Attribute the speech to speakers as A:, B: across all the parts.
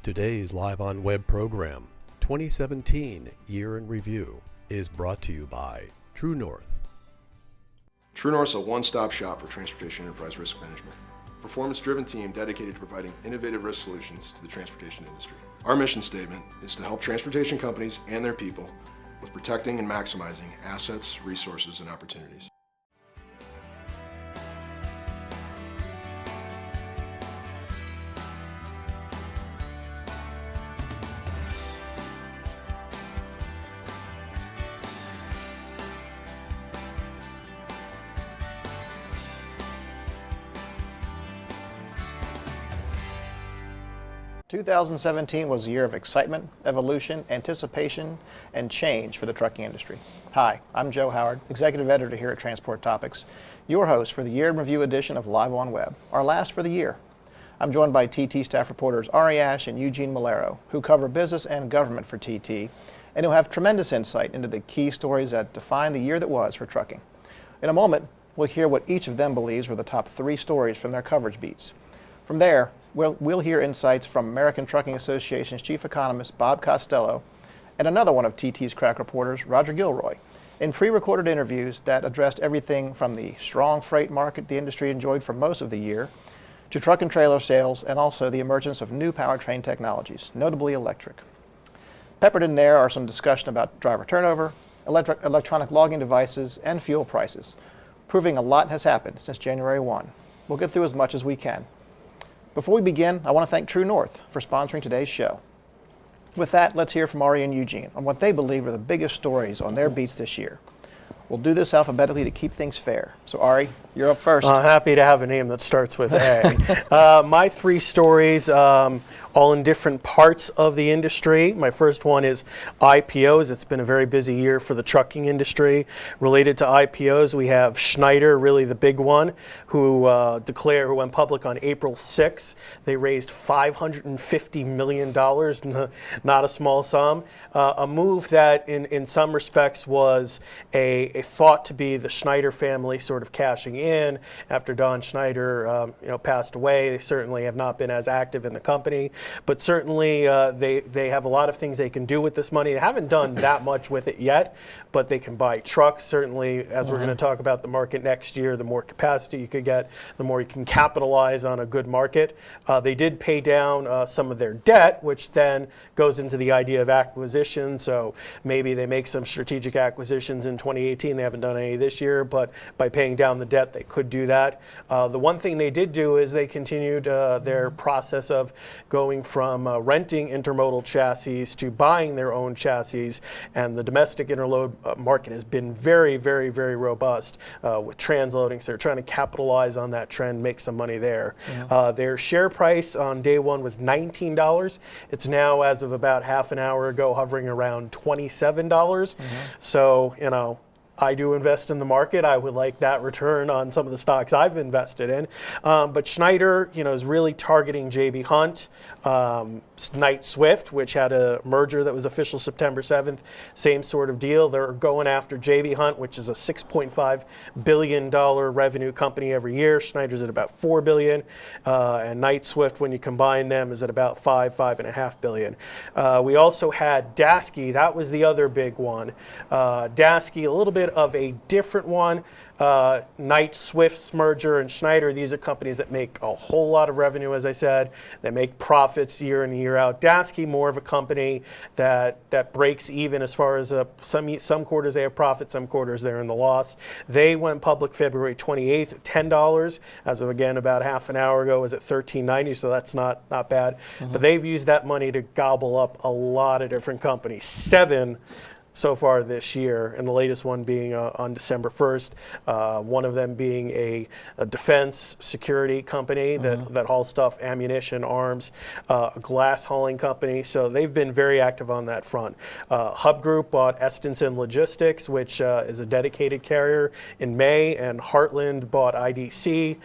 A: Today's Live on Web program, 2017 Year in Review, is brought to you by True North.
B: True North is a one-stop shop for transportation enterprise risk management. A performance-driven team dedicated to providing innovative risk solutions to the transportation industry. Our mission statement is to help transportation companies and their people with protecting and maximizing assets, resources, and opportunities.
C: – 2017 was a year of excitement, evolution, anticipation, and change for the trucking industry. Hi, I'm Joe Howard, Executive Editor here at Transport Topics, your host for the Year in Review edition of Live on Web, our last for the year. I'm joined by TT staff reporters Ari Ash and Eugene Malero, who cover business and government for TT, and who have tremendous insight into the key stories that define the year that was for trucking. In a moment, we'll hear what each of them believes were the top 3 stories from their coverage beats. From there, we'll hear insights from American Trucking Association's Chief Economist Bob Costello and another one of TT's crack reporters, Roger Gilroy, in pre-recorded interviews that addressed everything from the strong freight market the industry enjoyed for most of the year to truck and trailer sales and also the emergence of new powertrain technologies, notably electric. Peppered in there are some discussion about driver turnover, electronic logging devices, and fuel prices, proving a lot has happened since January 1. We'll get through as much as we can. Before we begin, I want to thank True North for sponsoring today's show. With that, let's hear from Ari and Eugene on what they believe are the biggest stories on their beats this year. We'll do this alphabetically to keep things fair. So Ari, you're up first.
D: Happy to have a name that starts with A. My 3 stories, all in different parts of the industry. My first one is IPOs. It's been a very busy year for the trucking industry. Related to IPOs, we have Schneider, really the big one, who went public on April 6th. They raised $550 million, not a small sum. A move that in some respects was a thought to be the Schneider family sort of cashing in after Don Schneider passed away. They certainly have not been as active in the company, but certainly they have a lot of things they can do with this money. They haven't done that much with it yet, but they can buy trucks. Certainly, as we're going to talk about the market next year, the more capacity you could get, the more you can capitalize on a good market. They did pay down some of their debt, which then goes into the idea of acquisition. So maybe they make some strategic acquisitions in 2018. They haven't done any this year, but by paying down the debt, they could do that. The one thing they did do is they continued their process of going from renting intermodal chassis to buying their own chassis, and the domestic interload market has been very, very, very robust with transloading, so they're trying to capitalize on that trend, make some money there. Their share price on day 1 was $19. It's now, as of about half an hour ago, hovering around $27. So, I do invest in the market. I would like that return on some of the stocks I've invested in. But Schneider, is really targeting J.B. Hunt, Knight Swift, which had a merger that was official September 7th. Same sort of deal. They're going after J.B. Hunt, which is a $6.5 billion revenue company every year. Schneider's at about $4 billion. And Knight Swift, when you combine them, is at about $5.5 billion. We also had Daseke. That was the other big one. Daseke, a little bit of a different one. Knight Swift's merger and Schneider, these are companies that make a whole lot of revenue, as I said. They make profits year in and year out. Daseke, more of a company that breaks even as far as some quarters they have profit, some quarters they're in the loss. They went public February 28th at $10. As of, again, about half an hour ago, was at $13.90, so that's not bad. But they've used that money to gobble up a lot of different companies. 7 so far this year, and the latest one being on December 1st, one of them being a defense security company that hauls stuff, ammunition, arms, a glass hauling company. So they've been very active on that front. Hub Group bought Estenson Logistics, which is a dedicated carrier, in May, and Heartland bought IDC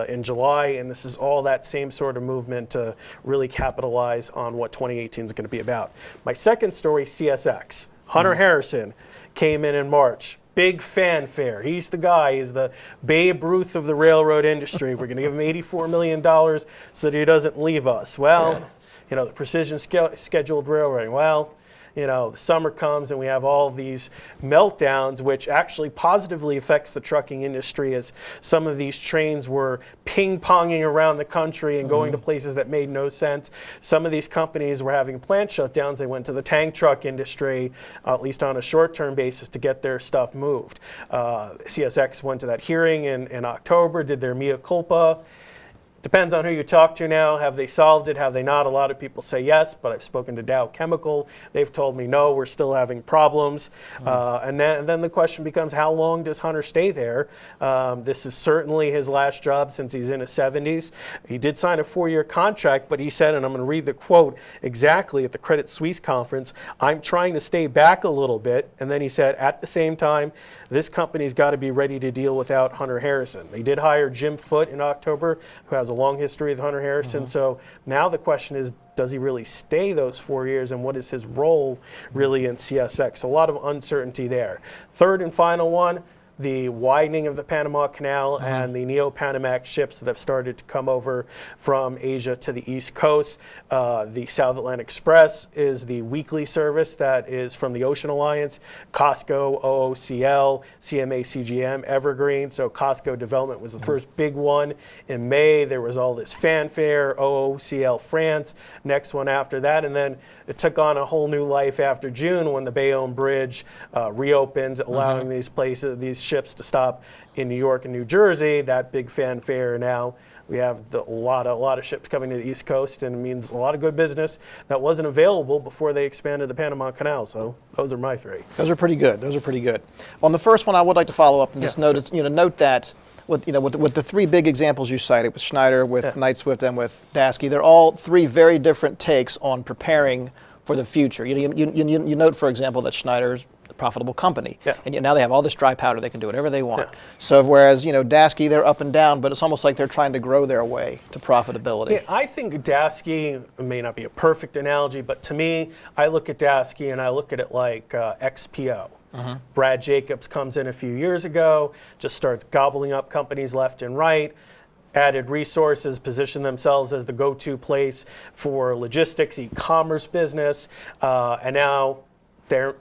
D: in July, and this is all that same sort of movement to really capitalize on what 2018 is going to be about. My second story, CSX. Hunter Harrison came in March. Big fanfare. He's the guy. He's the Babe Ruth of the railroad industry. We're going to give him $84 million so that he doesn't leave us. Well, the precision scheduled railroading. Well, the summer comes and we have all these meltdowns, which actually positively affects the trucking industry, as some of these trains were ping-ponging around the country and going to places that made no sense. Some of these companies were having plant shutdowns. They went to the tank truck industry, at least on a short-term basis, to get their stuff moved. CSX went to that hearing in October, did their mea culpa. Depends on who you talk to now. Have they solved it? Have they not? A lot of people say yes, but I've spoken to Dow Chemical. They've told me no, we're still having problems. And then the question becomes, how long does Hunter stay there? This is certainly his last job since he's in his 70s. He did sign a 4-year contract, but he said, and I'm going to read the quote exactly at the Credit Suisse conference, "I'm trying to stay back a little bit." And then he said, at the same time, this company's got to be ready to deal without Hunter Harrison. They did hire Jim Foote in October, who has a long history with Hunter Harrison. So now the question is, does he really stay those 4 years, and what is his role really in CSX? A lot of uncertainty there. Third and final one, the widening of the Panama Canal and the Neo-Panamax ships that have started to come over from Asia to the East Coast. The South Atlantic Express is the weekly service that is from the Ocean Alliance, COSCO, OOCL, CMA CGM, Evergreen. So COSCO Development was the first big one. In May, there was all this fanfare, OOCL France, next one after that. And then it took on a whole new life after June when the Bayonne Bridge reopened, allowing these ships to stop in New York and New Jersey. That big fanfare. Now we have a lot of ships coming to the East Coast, and it means a lot of good business that wasn't available before they expanded the Panama Canal. So those are my three.
C: Those are pretty good. On the first one, I would like to follow up and just note that with the three big examples you cited, with Schneider, with Knight-Swift, and with Daseke, they're all three very different takes on preparing for the future. You note, for example, that Schneider's a profitable company, and now they have all this dry powder; they can do whatever they want. So whereas Daseke, they're up and down, but it's almost like they're trying to grow their way to profitability.
D: Yeah, I think Daseke may not be a perfect analogy, but to me, I look at Daseke and I look at it like XPO. Brad Jacobs comes in a few years ago, just starts gobbling up companies left and right, added resources, positioned themselves as the go-to place for logistics, e-commerce business, and now they're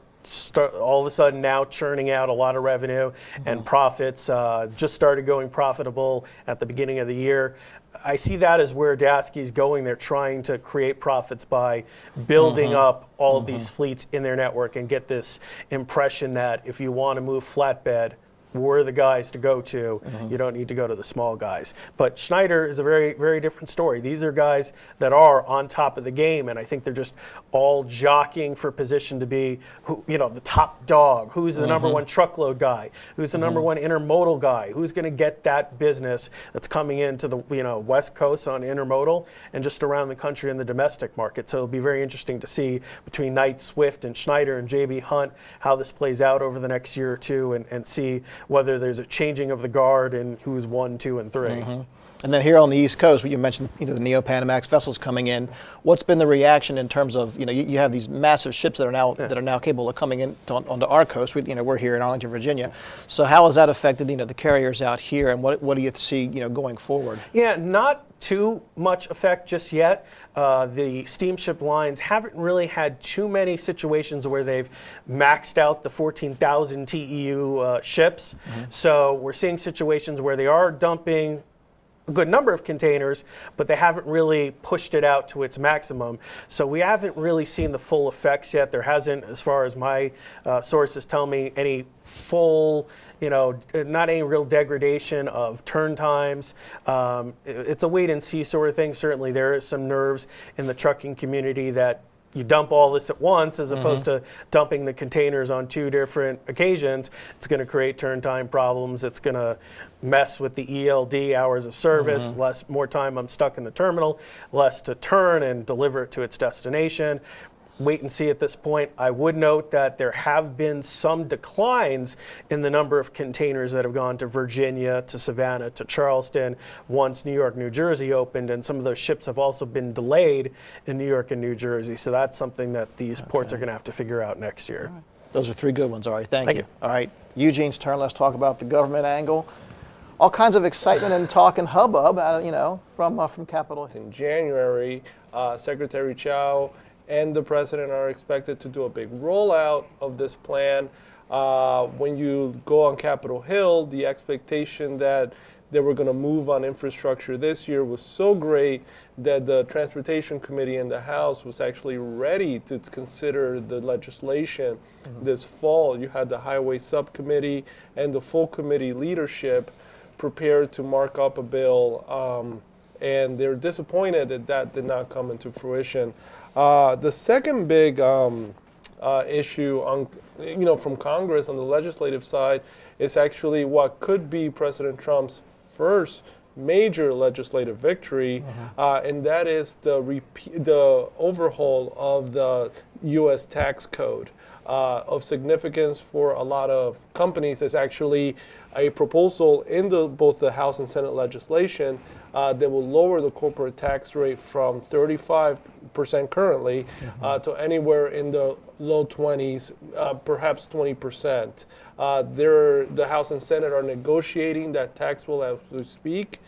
D: all of a sudden now churning out a lot of revenue and profits. Just started going profitable at the beginning of the year. I see that as where Daseke's going. They're trying to create profits by building up all of these fleets in their network and get this impression that if you want to move flatbed, we're the guys to go to. You don't need to go to the small guys. But Schneider is a very, very different story. These are guys that are on top of the game, and I think they're just all jockeying for position to be, the top dog. Who's the number one truckload guy? Who's the number one intermodal guy? Who's going to get that business that's coming into the West Coast on intermodal and just around the country in the domestic market? So it'll be very interesting to see between Knight-Swift and Schneider and J.B. Hunt how this plays out over the next year or two, and see whether there's a changing of the guard and who's 1, 2, and 3.
C: And then here on the East Coast, you mentioned the Neo-Panamax vessels coming in. What's been the reaction in terms of you have these massive ships that are now capable of coming in onto our coast? We're here in Arlington, Virginia. So how has that affected the carriers out here, and what do you see going forward?
D: Yeah, not too much effect just yet. The Steamship Lines haven't really had too many situations where they've maxed out the 14,000 TEU ships. So we're seeing situations where they are dumping a good number of containers, but they haven't really pushed it out to its maximum. So we haven't really seen the full effects yet. There hasn't, as far as my sources tell me, any full, not any real degradation of turn times. It's a wait and see sort of thing. Certainly there is some nerves in the trucking community that you dump all this at once as opposed to dumping the containers on 2 different occasions. It's going to create turn time problems. It's going to mess with the ELD, hours of service, more time I'm stuck in the terminal, less to turn and deliver it to its destination. Wait and see at this point. I would note that there have been some declines in the number of containers that have gone to Virginia, to Savannah, to Charleston once New York, New Jersey opened, and some of those ships have also been delayed in New York and New Jersey. So that's something that these ports are going to have to figure out next year.
C: Those are 3 good ones, Ari. Thank you. All right, Eugene's turn. Let's talk about the government angle. all kinds of excitement and talk and hubbub, from Capitol Hill.
E: In January, Secretary Chow and the president are expected to do a big rollout of this plan. When you go on Capitol Hill, the expectation that they were going to move on infrastructure this year was so great that the Transportation Committee in the House was actually ready to consider the legislation this fall. You had the Highway Subcommittee and the full committee leadership prepared to mark up a bill, and they're disappointed that that did not come into fruition. The second big issue from Congress on the legislative side is actually what could be President Trump's first major legislative victory, and that is the overhaul of the U.S. tax code. Of significance for a lot of companies is actually a proposal in both the House and Senate legislation that will lower the corporate tax rate from 35% currently to anywhere in the low 20s, perhaps 20%. The House and Senate are negotiating that tax bill as we speak.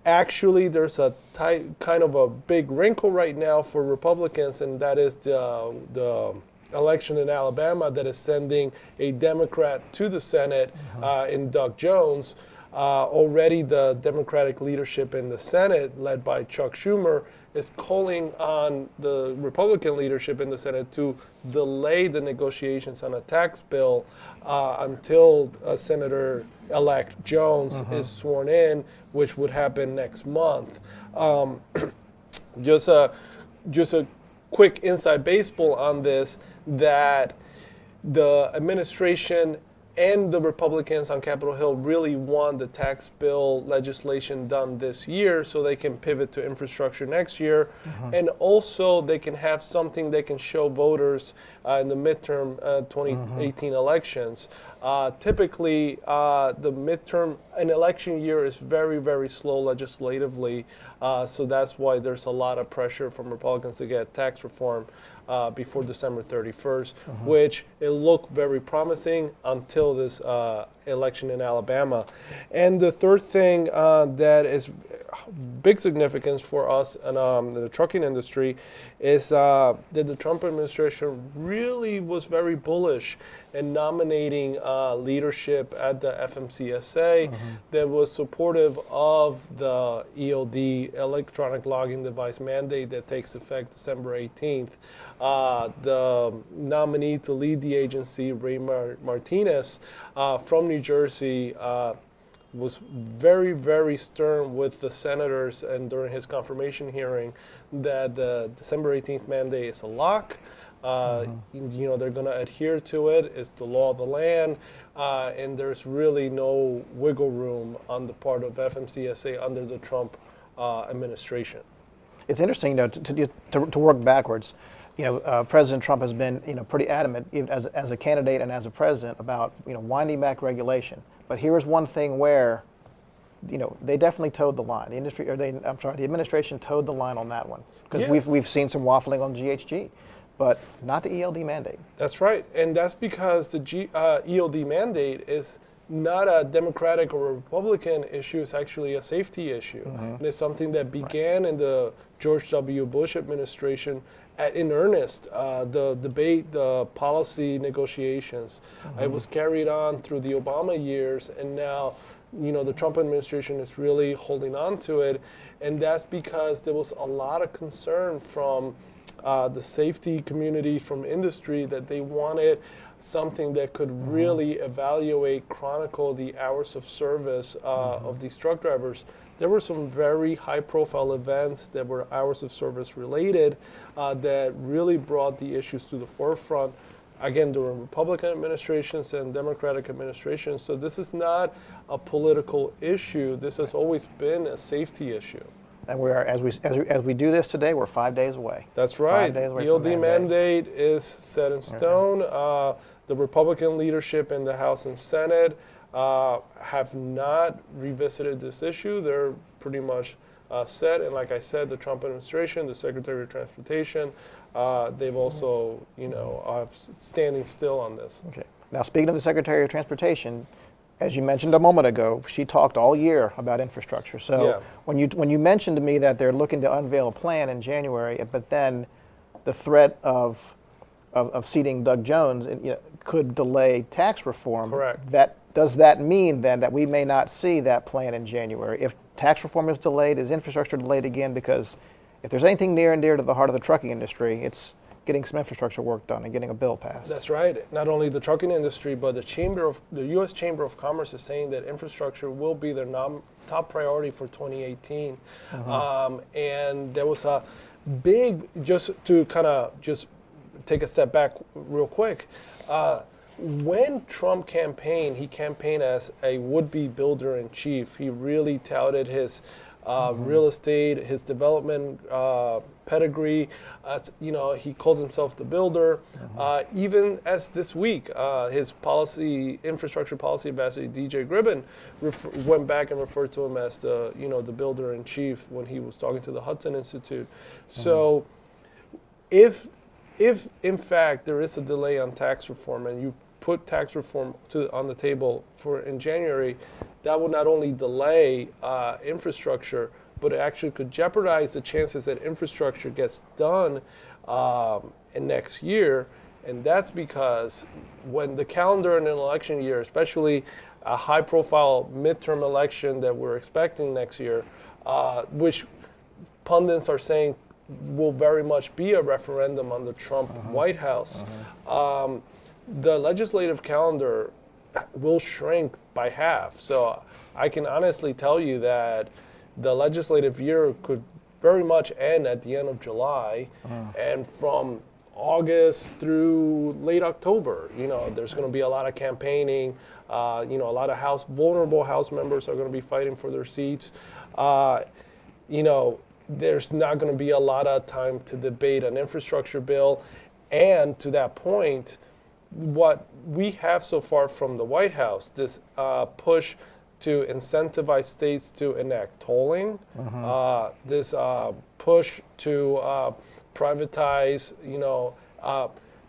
E: Actually, there's a kind of a big wrinkle right now for Republicans, and that is the election in Alabama that is sending a Democrat to the Senate in Doug Jones. Already the Democratic leadership in the Senate, led by Chuck Schumer, is calling on the Republican leadership in the Senate to delay the negotiations on a tax bill until Senator-elect Jones is sworn in, which would happen next month. Just a quick inside baseball on this, that the administration and the Republicans on Capitol Hill really want the tax bill legislation done this year so they can pivot to infrastructure next year. And also they can have something they can show voters in the midterm 2018 elections. Typically, the midterm, an election year is very, very slow legislatively. So that's why there's a lot of pressure from Republicans to get tax reform before December 31st, which it looked very promising until this election in Alabama. And the third thing that is big significance for us and the trucking industry is that the Trump administration really was very bullish in nominating leadership at the FMCSA that was supportive of the ELD, electronic logging device mandate that takes effect December 18th. The nominee to lead the agency, Ray Martinez from New Jersey, was very, very stern with the senators and during his confirmation hearing that the December 18th mandate is a lock. They're going to adhere to it. It's the law of the land, and there's really no wiggle room on the part of FMCSA under the Trump administration.
C: It's interesting, to work backwards. President Trump has been, pretty adamant as a candidate and as a president about, winding back regulation. But here is one thing where, they definitely towed the line. The administration towed the line on that one, because we've seen some waffling on GHG, but not the ELD mandate.
E: That's right, and that's because the ELD mandate is not a Democratic or Republican issue. It's actually a safety issue, and it's something that began in the George W. Bush administration in earnest. The debate, the policy negotiations, it was carried on through the Obama years, and now the Trump administration is really holding on to it, and that's because there was a lot of concern from the safety community, from industry, that they wanted something that could really evaluate, chronicle the hours of service of these truck drivers. There were some very high-profile events that were hours of service related that really brought the issues to the forefront, again, during Republican administrations and Democratic administrations. So this is not a political issue. This has always been a safety issue.
C: And we are, as we do this today, we're 5 days away.
E: That's right.
C: 5 days away
E: ELD
C: from
E: mandate is set in stone. The Republican leadership in the House and Senate have not revisited this issue. They're pretty much set. And like I said, the Trump administration, the Secretary of Transportation, they've also, standing still on this.
C: Okay. Now, speaking of the Secretary of Transportation, As you mentioned a moment ago, she talked all year about infrastructure. So
E: Yeah.
C: when you mentioned to me that they're looking to unveil a plan in January, but then the threat of seating Doug Jones could delay tax reform.
E: Correct.
C: Does that mean then that we may not see that plan in January? If tax reform is delayed, is infrastructure delayed again? Because if there's anything near and dear to the heart of the trucking industry, it's getting some infrastructure work done and getting a bill passed.
E: That's right. Not only the trucking industry, but the U.S. Chamber of Commerce is saying that infrastructure will be their top priority for 2018. And there was a big, just to kind of just take a step back real quick. When Trump campaigned, he campaigned as a would-be builder-in-chief. He really touted his real estate, his development pedigree. He called himself the builder. Even as this week, his infrastructure policy ambassador, DJ Gribbin, went back and referred to him as the builder-in-chief when he was talking to the Hudson Institute. So if in fact there is a delay on tax reform and you put tax reform on the table in January, that would not only delay infrastructure, but it actually could jeopardize the chances that infrastructure gets done in next year. And that's because when the calendar in an election year, especially a high-profile midterm election that we're expecting next year, which pundits are saying will very much be a referendum on the Trump White House, the legislative calendar will shrink by half. So I can honestly tell you that the legislative year could very much end at the end of July, and from August through late October, there's going to be a lot of campaigning. A lot of vulnerable House members are going to be fighting for their seats. There's not going to be a lot of time to debate an infrastructure bill, and to that point, what we have so far from the White House, this push to incentivize states to enact tolling, this push to privatize,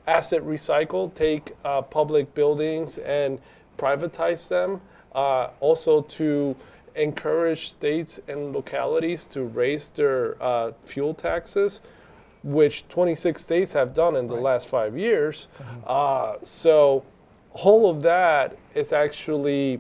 E: asset recycle, take public buildings and privatize them, also to encourage states and localities to raise their fuel taxes, which 26 states have done in the last 5 years. So all of that is actually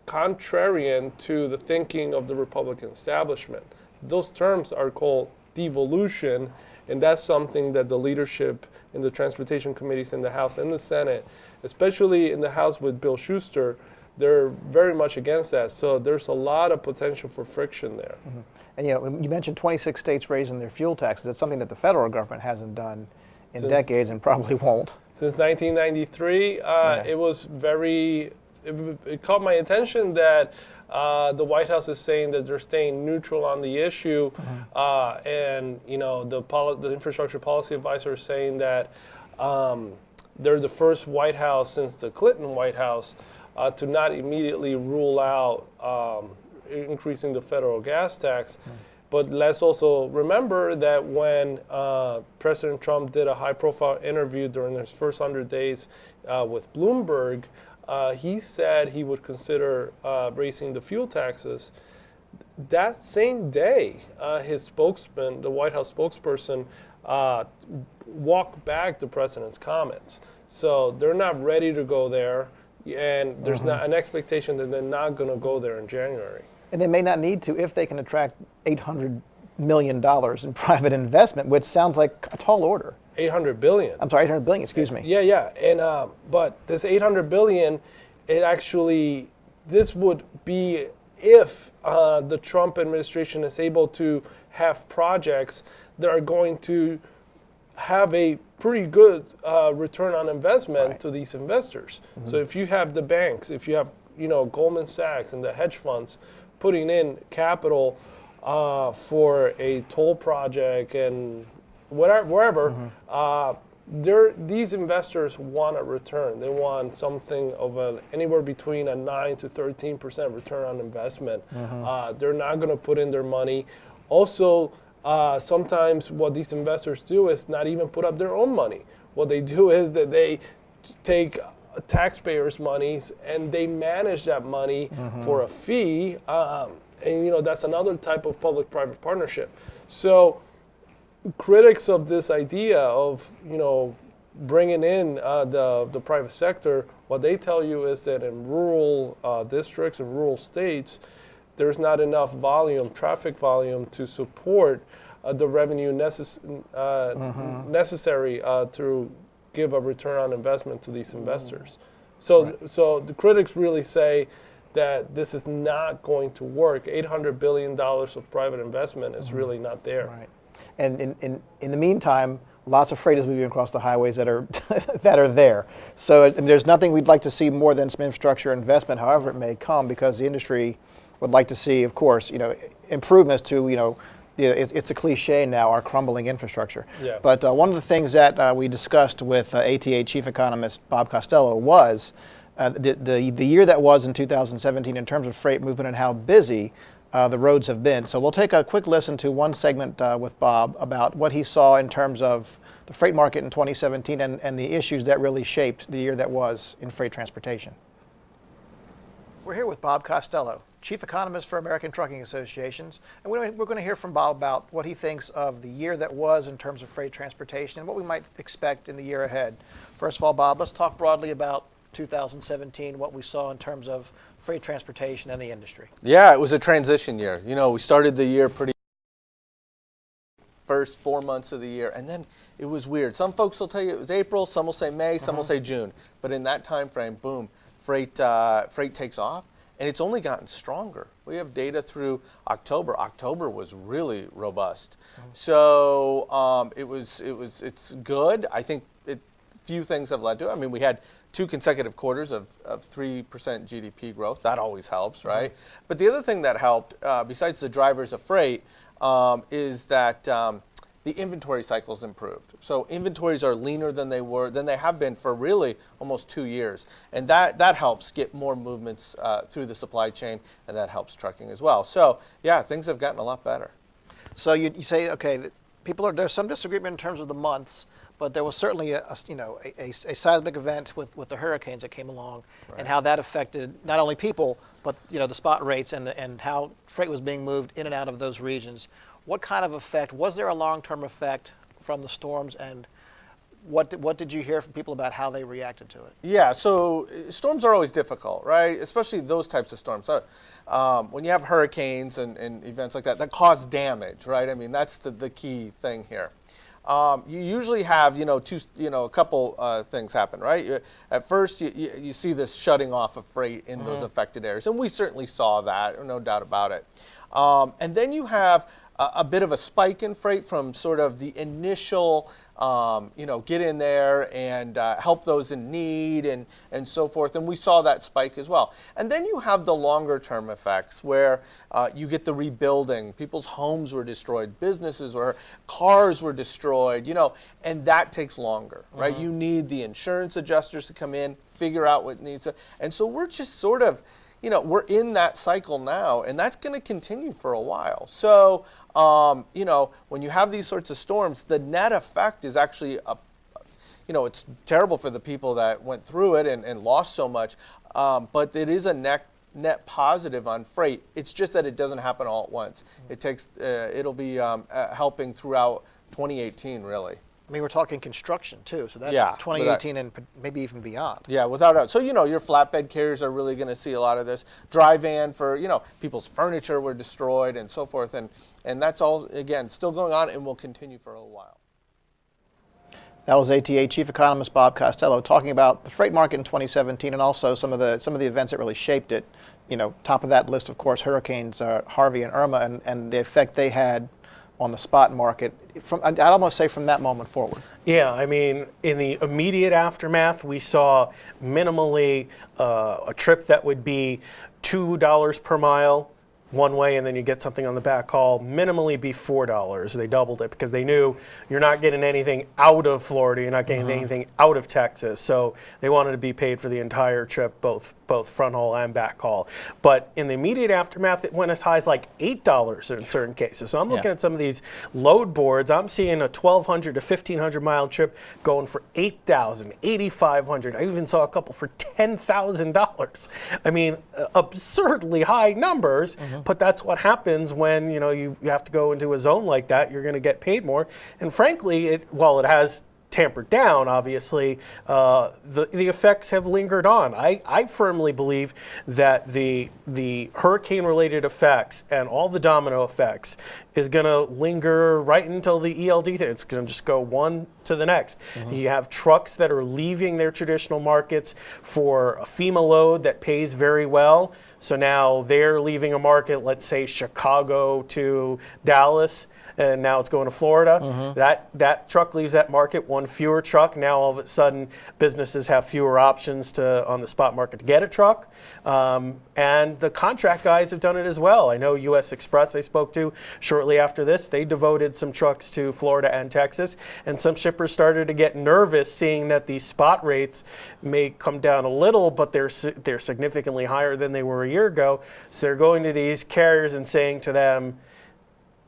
E: contrarian to the thinking of the Republican establishment. Those terms are called devolution, and that's something that the leadership in the transportation committees in the House and the Senate, especially in the House with Bill Schuster, they're very much against that. So there's a lot of potential for friction there.
C: And you mentioned 26 states raising their fuel taxes. It's something that the federal government hasn't done in decades and probably won't.
E: Since 1993, it was it caught my attention that the White House is saying that they're staying neutral on the issue, and the infrastructure policy advisor is saying that they're the first White House since the Clinton White House to not immediately rule out increasing the federal gas tax. But let's also remember that when President Trump did a high-profile interview during his first 100 days with Bloomberg, he said he would consider raising the fuel taxes. That same day, his spokesman, the White House spokesperson, walked back the president's comments. So they're not ready to go there, and there's not an expectation that they're not going to go there in January.
C: And they may not need to if they can attract $800 million in private investment, which sounds like a tall order.
E: 800 billion.
C: I'm sorry, 800 billion, excuse me.
E: Yeah. And but this 800 billion, this would be if the Trump administration is able to have projects that are going to have a pretty good return on investment to these investors. So if you have the banks, if you have Goldman Sachs and the hedge funds putting in capital for a toll project and wherever, these investors want a return. They want something of anywhere between a 9 to 13% return on investment. They're not going to put in their money. Also, sometimes what these investors do is not even put up their own money. What they do is that they take taxpayers' monies, and they manage that money for a fee. And that's another type of public-private partnership. So critics of this idea of bringing in the private sector, what they tell you is that in rural districts and rural states, there's not enough traffic volume to support the revenue necessary to give a return on investment to these investors. So the critics really say that this is not going to work. $800 billion of private investment is really not there.
C: Right. And in the meantime, lots of freight is moving across the highways that are that are there. So there's nothing we'd like to see more than some infrastructure investment, however it may come, because the industry would like to see, of course, improvements to, it's a cliche now, our crumbling infrastructure.
E: Yeah.
C: But one of the things that we discussed with ATA Chief Economist Bob Costello was the year that was in 2017 in terms of freight movement and how busy the roads have been. So we'll take a quick listen to one segment with Bob about what he saw in terms of the freight market in 2017 and the issues that really shaped the year that was in freight transportation. We're here with Bob Costello, Chief Economist for American Trucking Associations, and we're going to hear from Bob about what he thinks of the year that was in terms of freight transportation and what we might expect in the year ahead. First of all, Bob, let's talk broadly about 2017, what we saw in terms of freight transportation and the industry.
F: Yeah, it was a transition year. We started the year pretty first 4 months of the year, and then it was weird. Some folks will tell you it was April, some will say May, some will say June. But in that time frame, boom, freight takes off, and it's only gotten stronger. We have data through October. October was really robust. So it's good. I think few things have led to it. I mean, we had 2 consecutive quarters of 3% GDP growth. That always helps, right? But the other thing that helped, besides the drivers of freight, is that the inventory cycles improved. So inventories are leaner than they have been for really almost 2 years, and that helps get more movements through the supply chain, and that helps trucking as well. So yeah, things have gotten a lot better.
C: So you say, okay, there's some disagreement in terms of the months, but there was certainly a seismic event with the hurricanes that came along, and how that affected not only people, but the spot rates and how freight was being moved in and out of those regions. What kind of effect, was there a long-term effect from the storms, and what did you hear from people about how they reacted to it?
F: Yeah, so storms are always difficult, right? Especially those types of storms. When you have hurricanes and events like that cause damage, right? I mean, that's the key thing here. You usually have, a couple things happen, right? At first, you see this shutting off of freight in those affected areas, and we certainly saw that, no doubt about it. And then you have a bit of a spike in freight from sort of the initial, get in there and help those in need and so forth. And we saw that spike as well. And then you have the longer term effects where you get the rebuilding. People's homes were destroyed, businesses or cars were destroyed, and that takes longer, right? You need the insurance adjusters to come in, figure out what needs to, and so we're just sort of, we're in that cycle now, and that's going to continue for a while. So, when you have these sorts of storms, the net effect is actually, it's terrible for the people that went through it and lost so much, but it is a net positive on freight. It's just that it doesn't happen all at once. It takes, it'll be helping throughout 2018, really.
C: I mean, we're talking construction too, so that's 2018 and maybe even beyond.
F: Yeah, without doubt. So, your flatbed carriers are really going to see a lot of this. Dry van for, people's furniture were destroyed and so forth. And that's all, again, still going on and will continue for a little while.
C: That was ATA Chief Economist Bob Costello talking about the freight market in 2017 and also some of the events that really shaped it. Top of that list, of course, hurricanes Harvey and Irma and the effect they had on the spot market, I'd almost say from that moment forward.
D: Yeah, I mean, in the immediate aftermath, we saw minimally a trip that would be $2 per mile one way and then you get something on the back haul, minimally be $4. They doubled it because they knew you're not getting anything out of Florida, you're not getting anything out of Texas. So they wanted to be paid for the entire trip, both front haul and back haul. But in the immediate aftermath, it went as high as like $8 in certain cases. So I'm looking at some of these load boards. I'm seeing a 1,200 to 1,500 mile trip going for $8,000, $8,500. I even saw a couple for $10,000. I mean, absurdly high numbers. But that's what happens when you have to go into a zone like that. You're going to get paid more. And frankly, while it has tampered down, obviously, the effects have lingered on. I firmly believe that the hurricane-related effects and all the domino effects is going to linger right until the ELD thing. It's going to just go one to the next. You have trucks that are leaving their traditional markets for a FEMA load that pays very well. So now they're leaving a market, let's say Chicago to Dallas, and now it's going to Florida. That truck leaves that market, one fewer truck. Now all of a sudden businesses have fewer options on the spot market to get a truck. And the contract guys have done it as well. I know US Express I spoke to shortly after this, they devoted some trucks to Florida and Texas, and some shippers started to get nervous seeing that these spot rates may come down a little, but they're significantly higher than they were a year ago. So they're going to these carriers and saying to them,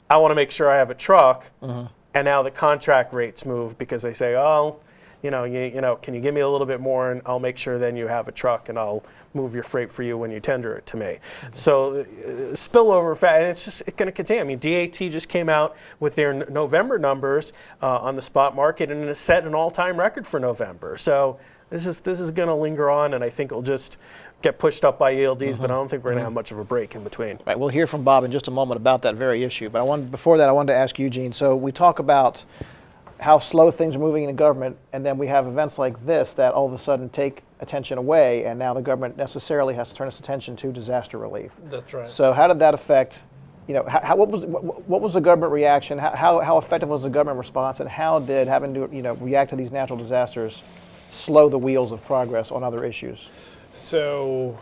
D: I want to make sure I have a truck. And now the contract rates move because they say, oh, can you give me a little bit more and I'll make sure then you have a truck and I'll move your freight for you when you tender it to me. So spillover effect, and it's going to continue. I mean, DAT just came out with their November numbers on the spot market and it set an all-time record for November. So this is going to linger on, and I think it'll just get pushed up by ELDs, but I don't think we're going to have much of a break in between.
C: Right, we'll hear from Bob in just a moment about that very issue. But before that, I wanted to ask Eugene. So we talk about how slow things are moving in government, and then we have events like this that all of a sudden take attention away, and now the government necessarily has to turn its attention to disaster relief.
E: That's right.
C: So how did that affect, what was the government reaction? How effective was the government response, and how did having to react to these natural disasters slow the wheels of progress on other issues?
E: So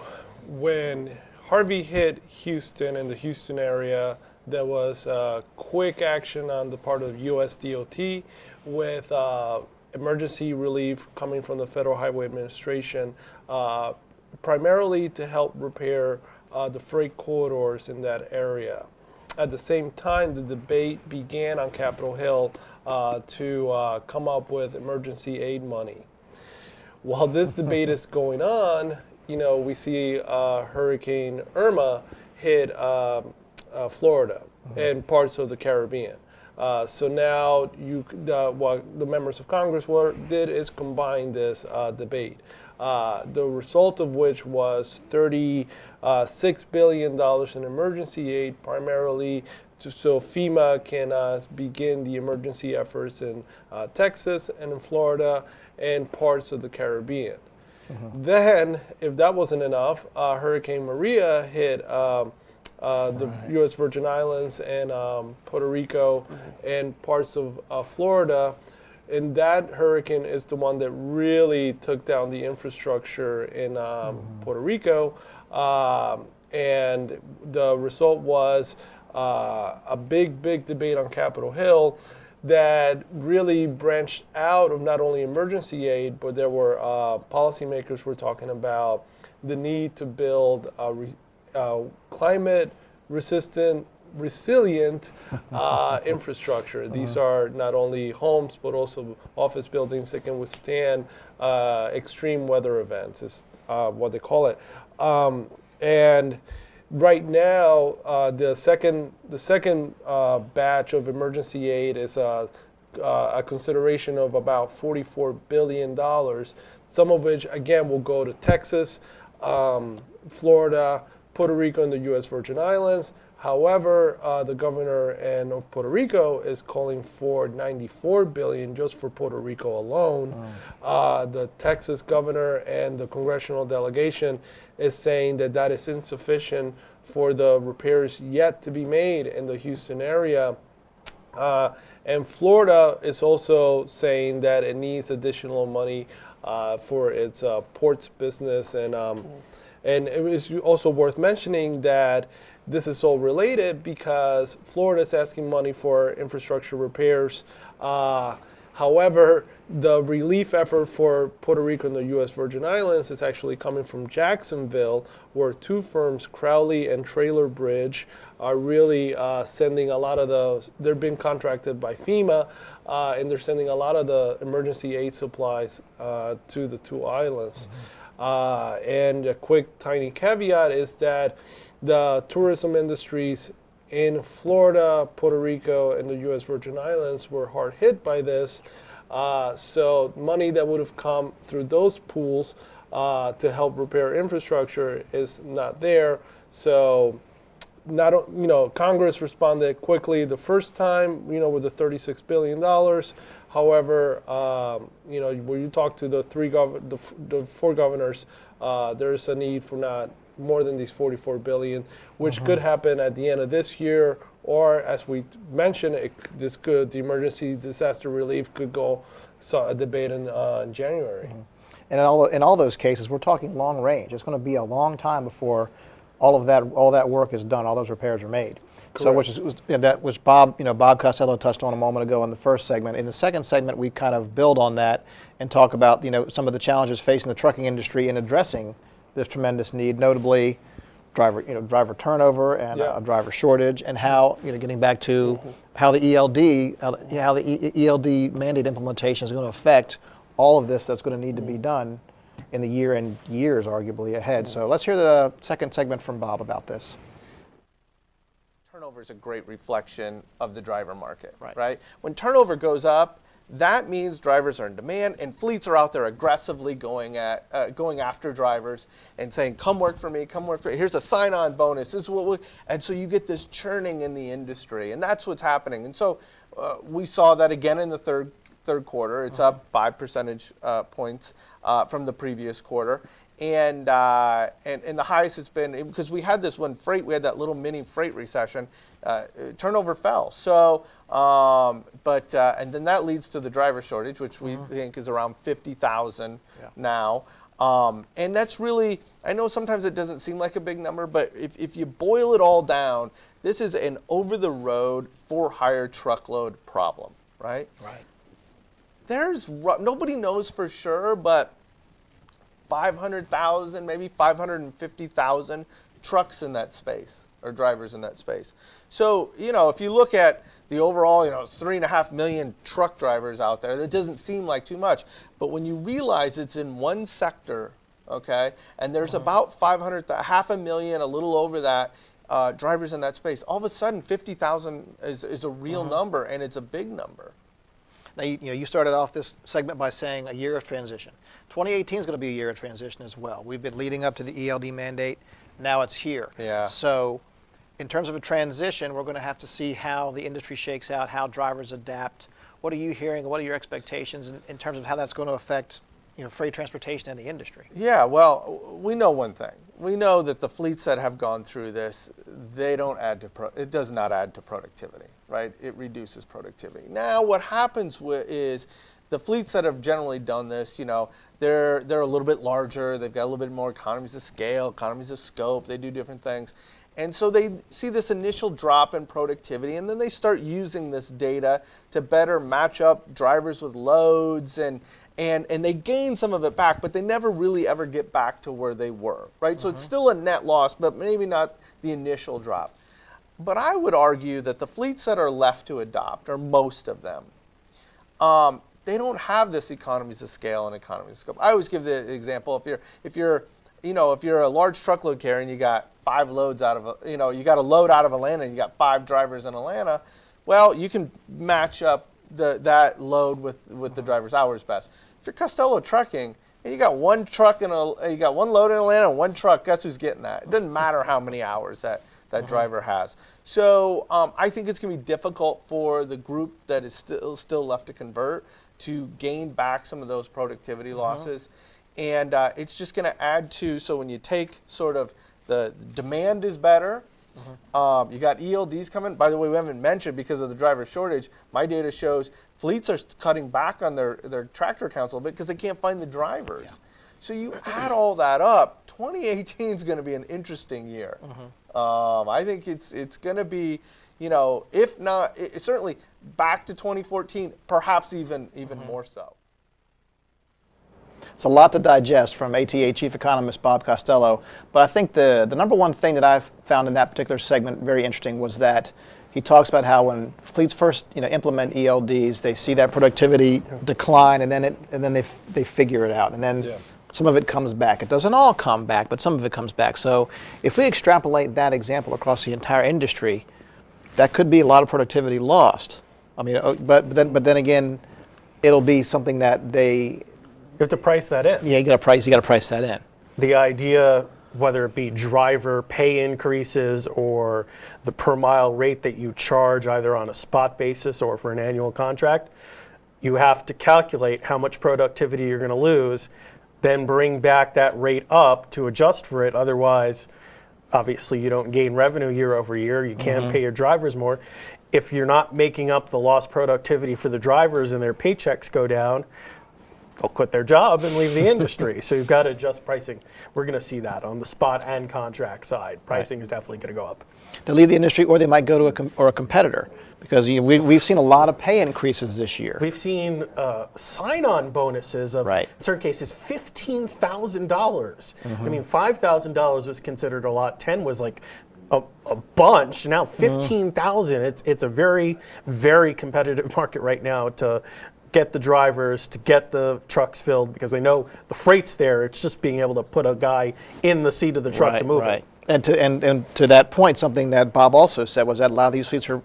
E: when Harvey hit Houston and the Houston area, there was quick action on the part of US DOT with emergency relief coming from the Federal Highway Administration, primarily to help repair the freight corridors in that area. At the same time, the debate began on Capitol Hill to come up with emergency aid money. While this debate is going on, we see Hurricane Irma hit Florida and parts of the Caribbean. So now what the members of Congress did is combine this debate. The result of which was $36 billion in emergency aid, primarily so FEMA can begin the emergency efforts in Texas and in Florida and parts of the Caribbean. Then, if that wasn't enough, Hurricane Maria hit the U.S. Virgin Islands and Puerto Rico and parts of Florida. And that hurricane is the one that really took down the infrastructure in Puerto Rico. And the result was a big debate on Capitol Hill that really branched out of not only emergency aid, but there were policymakers were talking about the need to build climate resilient infrastructure. These are not only homes, but also office buildings that can withstand extreme weather events, is what they call it. And right now, the second batch of emergency aid is a consideration of about $44 billion, some of which, again, will go to Texas, Florida, Puerto Rico, and the U.S. Virgin Islands. However, the governor of Puerto Rico is calling for $94 billion just for Puerto Rico alone. The Texas governor and the congressional delegation is saying that that is insufficient for the repairs yet to be made in the Houston area. And Florida is also saying that it needs additional money for its ports business. And it is also worth mentioning that this is all related because Florida is asking money for infrastructure repairs. However, the relief effort for Puerto Rico and the U.S. Virgin Islands is actually coming from Jacksonville, where two firms, Crowley and Trailer Bridge, are really sending a lot of they're being contracted by FEMA, and they're sending a lot of the emergency aid supplies to the two islands. And a quick tiny caveat is that the tourism industries in Florida, Puerto Rico, and the U.S. Virgin Islands were hard hit by this. So money that would have come through those pools to help repair infrastructure is not there. So, Congress responded quickly the first time, with the $36 billion. However, when you talk to the four governors, there is a need for not more than these $44 billion, which could happen at the end of this year, or as we mentioned, the emergency disaster relief could go a debate in January.
C: And in all those cases, we're talking long range. It's going to be a long time before all that work is done, all those repairs are made.
E: Correct.
C: So which Bob Costello touched on a moment ago in the first segment. In the second segment, we kind of build on that and talk about some of the challenges facing the trucking industry in addressing this tremendous need, notably driver turnover and a driver shortage, and how getting back to how the ELD mandate implementation is going to affect all of this that's going to need to be done in the year and years arguably ahead. So let's hear the second segment from Bob about this.
F: Turnover is a great reflection of the driver market, right? When turnover goes up, that means drivers are in demand, and fleets are out there aggressively going after drivers and saying, "Come work for me, come work for me. Here's a sign-on bonus. This is what and so you get this churning in the industry, and that's what's happening. And so we saw that again in the third quarter. It's up 5 percentage points from the previous quarter. And the highest it's been, because we had this when we had that little mini freight recession, turnover fell. So, and then that leads to the driver shortage, which we think is around 50,000 now. And that's really, I know sometimes it doesn't seem like a big number, but if you boil it all down, this is an over-the-road for-hire truckload problem, right?
C: Right.
F: Nobody knows for sure, but 500,000, maybe 550,000 trucks in that space, or drivers in that space. So, if you look at the overall, 3.5 million truck drivers out there, that doesn't seem like too much. But when you realize it's in one sector, okay, and there's about 500,000, a little over that, drivers in that space, all of a sudden 50,000 is a real number, and it's a big number.
C: Now, you started off this segment by saying a year of transition. 2018 is going to be a year of transition as well. We've been leading up to the ELD mandate. Now it's here.
F: Yeah.
C: So in terms of a transition, we're going to have to see how the industry shakes out, how drivers adapt. What are you hearing? What are your expectations in terms of how that's going to affect freight transportation and the industry?
F: Yeah, well, we know one thing. We know that the fleets that have gone through this, it does not add to productivity, right? It reduces productivity. Now, what happens is the fleets that have generally done this, they're a little bit larger. They've got a little bit more economies of scale, economies of scope. They do different things. And so they see this initial drop in productivity, and then they start using this data to better match up drivers with loads, and they gain some of it back, but they never really ever get back to where they were, right? So it's still a net loss, but maybe not the initial drop. But I would argue that the fleets that are left to adopt, or most of them, they don't have this economies of scale and economies of scope. I always give the example, if you're a large truckload carrier and you got 5 loads you got a load out of Atlanta and you got 5 drivers in Atlanta, well, you can match up that load with the driver's hours best. If you're Costello Trucking and you got one you got one load in Atlanta and one truck, guess who's getting that? It doesn't matter how many hours that driver has. So I think it's going to be difficult for the group that is still left to convert to gain back some of those productivity losses. And it's just going to add to, so when you take sort of the demand is better, you got ELDs coming. By the way, we haven't mentioned, because of the driver shortage, my data shows fleets are cutting back on their tractor counts a little bit because they can't find the drivers. Yeah. So you add all that up, 2018 is going to be an interesting year. I think it's going to be, if not, certainly back to 2014, perhaps even more so.
C: It's a lot to digest from ATA Chief Economist Bob Costello, but I think the number one thing that I've found in that particular segment very interesting was that he talks about how when fleets first implement ELDs, they see that productivity decline, and then they figure it out, and then some of it comes back. It doesn't all come back, but some of it comes back. So if we extrapolate that example across the entire industry, that could be a lot of productivity lost. I mean, but then again, it'll be something that they.
D: You have to price that in.
C: Yeah, you got to price that in.
D: The idea, whether it be driver pay increases or the per mile rate that you charge either on a spot basis or for an annual contract, you have to calculate how much productivity you're going to lose, then bring back that rate up to adjust for it. Otherwise, obviously, you don't gain revenue year over year. You can't pay your drivers more. If you're not making up the lost productivity for the drivers and their paychecks go down, they'll quit their job and leave the industry. So you've got to adjust pricing. We're going to see that on the spot and contract side. Pricing is definitely going to go up.
C: They'll leave the industry, or they might go to a competitor, because we've seen a lot of pay increases this year.
D: We've seen sign-on bonuses of, in certain cases, $15,000. I mean, $5,000 was considered a lot. 10 was like a bunch. Now 15,000. It's a very, very competitive market right now to get the drivers, to get the trucks filled, because they know the freight's there. It's just being able to put a guy in the seat of the truck to move it.
C: And to that point, something that Bob also said was that a lot of these fleets are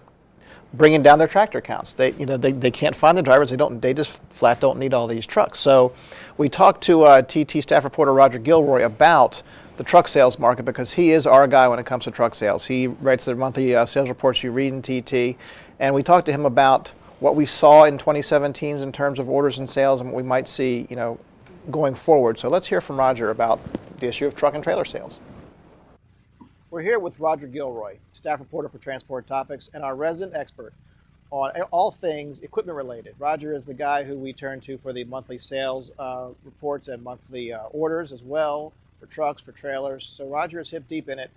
C: bringing down their tractor counts. They can't find the drivers. They just flat don't need all these trucks. So we talked to TT staff reporter Roger Gilroy about the truck sales market, because he is our guy when it comes to truck sales. He writes the monthly sales reports you read in TT, and we talked to him about what we saw in 2017 in terms of orders and sales and what we might see, going forward. So let's hear from Roger about the issue of truck and trailer sales. We're here with Roger Gilroy, staff reporter for Transport Topics, and our resident expert on all things equipment related. Roger is the guy who we turn to for the monthly sales reports and monthly orders as well, for trucks, for trailers. So Roger is hip deep in it.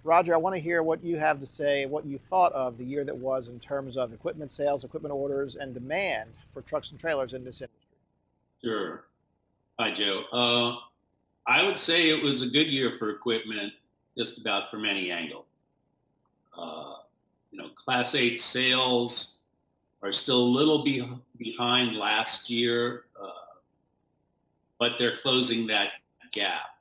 C: Roger, I want to hear what you have to say, what you thought of the year that was in terms of equipment sales, equipment orders, and demand for trucks and trailers in this industry.
G: Sure. Hi, Joe. I would say it was a good year for equipment, just about from any angle. Class 8 sales are still a little behind last year, but they're closing that gap.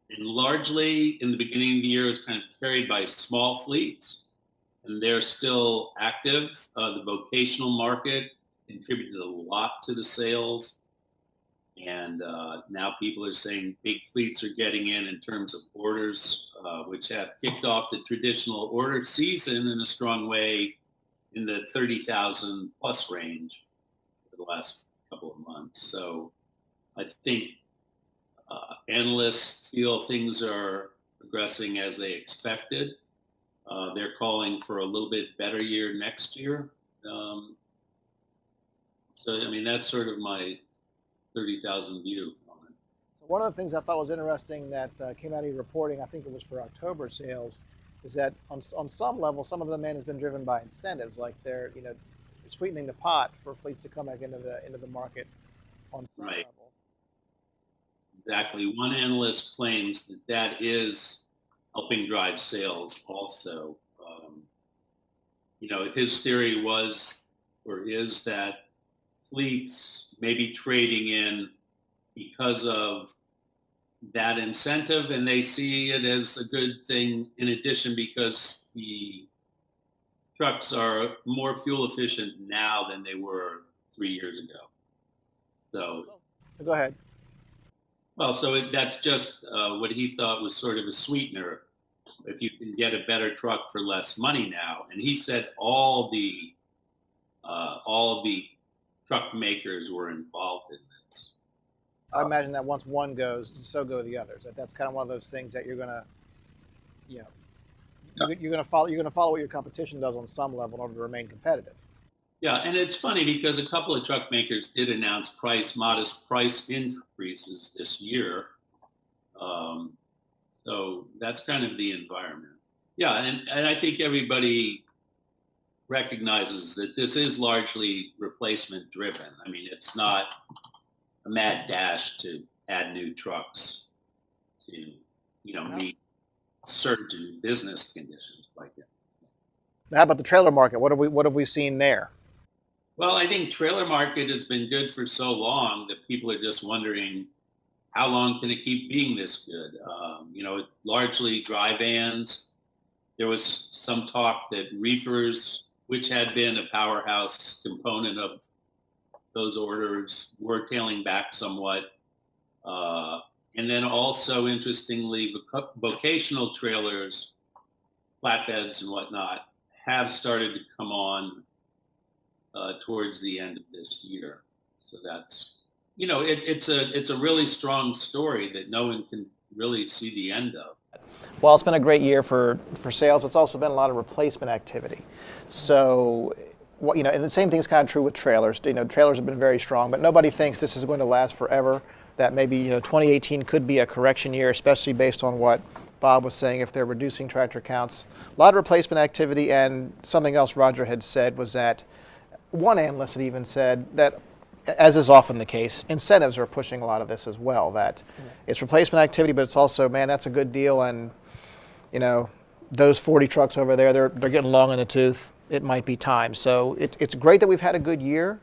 G: And largely, in the beginning of the year, it's kind of carried by small fleets, and they're still active. The vocational market contributed a lot to the sales, and now people are saying big fleets are getting in terms of orders, which have kicked off the traditional order season in a strong way in the 30,000 plus range for the last couple of months. So I think analysts feel things are progressing as they expected. They're calling for a little bit better year next year. That's sort of my 30,000 view on it.
C: So one of the things I thought was interesting that came out of your reporting, I think it was for October sales, is that on some level, some of the demand has been driven by incentives, like they're sweetening the pot for fleets to come back into the market on some level.
G: Exactly. One analyst claims that is helping drive sales also. His theory was, or is, that fleets may be trading in because of that incentive, and they see it as a good thing in addition because the trucks are more fuel efficient now than they were 3 years ago. So
C: go ahead.
G: Well, so that's just what he thought was sort of a sweetener. If you can get a better truck for less money now, and he said all of the truck makers were involved in this.
C: I imagine that once one goes, so go the others. That's kind of one of those things that you're gonna, you're gonna follow what your competition does on some level in order to remain competitive.
G: Yeah, and it's funny because a couple of truck makers did announce modest price increases this year. So that's kind of the environment. Yeah, and I think everybody recognizes that this is largely replacement driven. I mean, it's not a mad dash to add new trucks to, meet certain business conditions like that.
C: How about the trailer market? What have we seen there?
G: Well, I think trailer market has been good for so long that people are just wondering, how long can it keep being this good? Largely dry vans. There was some talk that reefers, which had been a powerhouse component of those orders, were tailing back somewhat. And then also, interestingly, vocational trailers, flatbeds and whatnot, have started to come on towards the end of this year. So that's, it's a really strong story that no one can really see the end of.
C: Well, it's been a great year for sales. It's also been a lot of replacement activity. So, and the same thing's kind of true with trailers. Trailers have been very strong, but nobody thinks this is going to last forever. That maybe 2018 could be a correction year, especially based on what Bob was saying, if they're reducing tractor counts. A lot of replacement activity, and something else Roger had said was that one analyst had even said that, as is often the case, incentives are pushing a lot of this as well, that it's replacement activity, but it's also, man, that's a good deal, and those 40 trucks over there, they're getting long in the tooth. It might be time. So it's great that we've had a good year,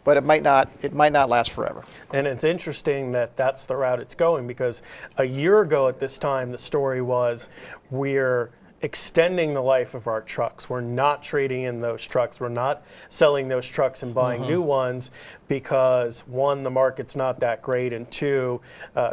C: but it might not last forever.
D: And it's interesting that that's the route it's going, because a year ago at this time, the story was we're extending the life of our trucks. We're not trading in those trucks. We're not selling those trucks and buying new ones because, one, the market's not that great, and two,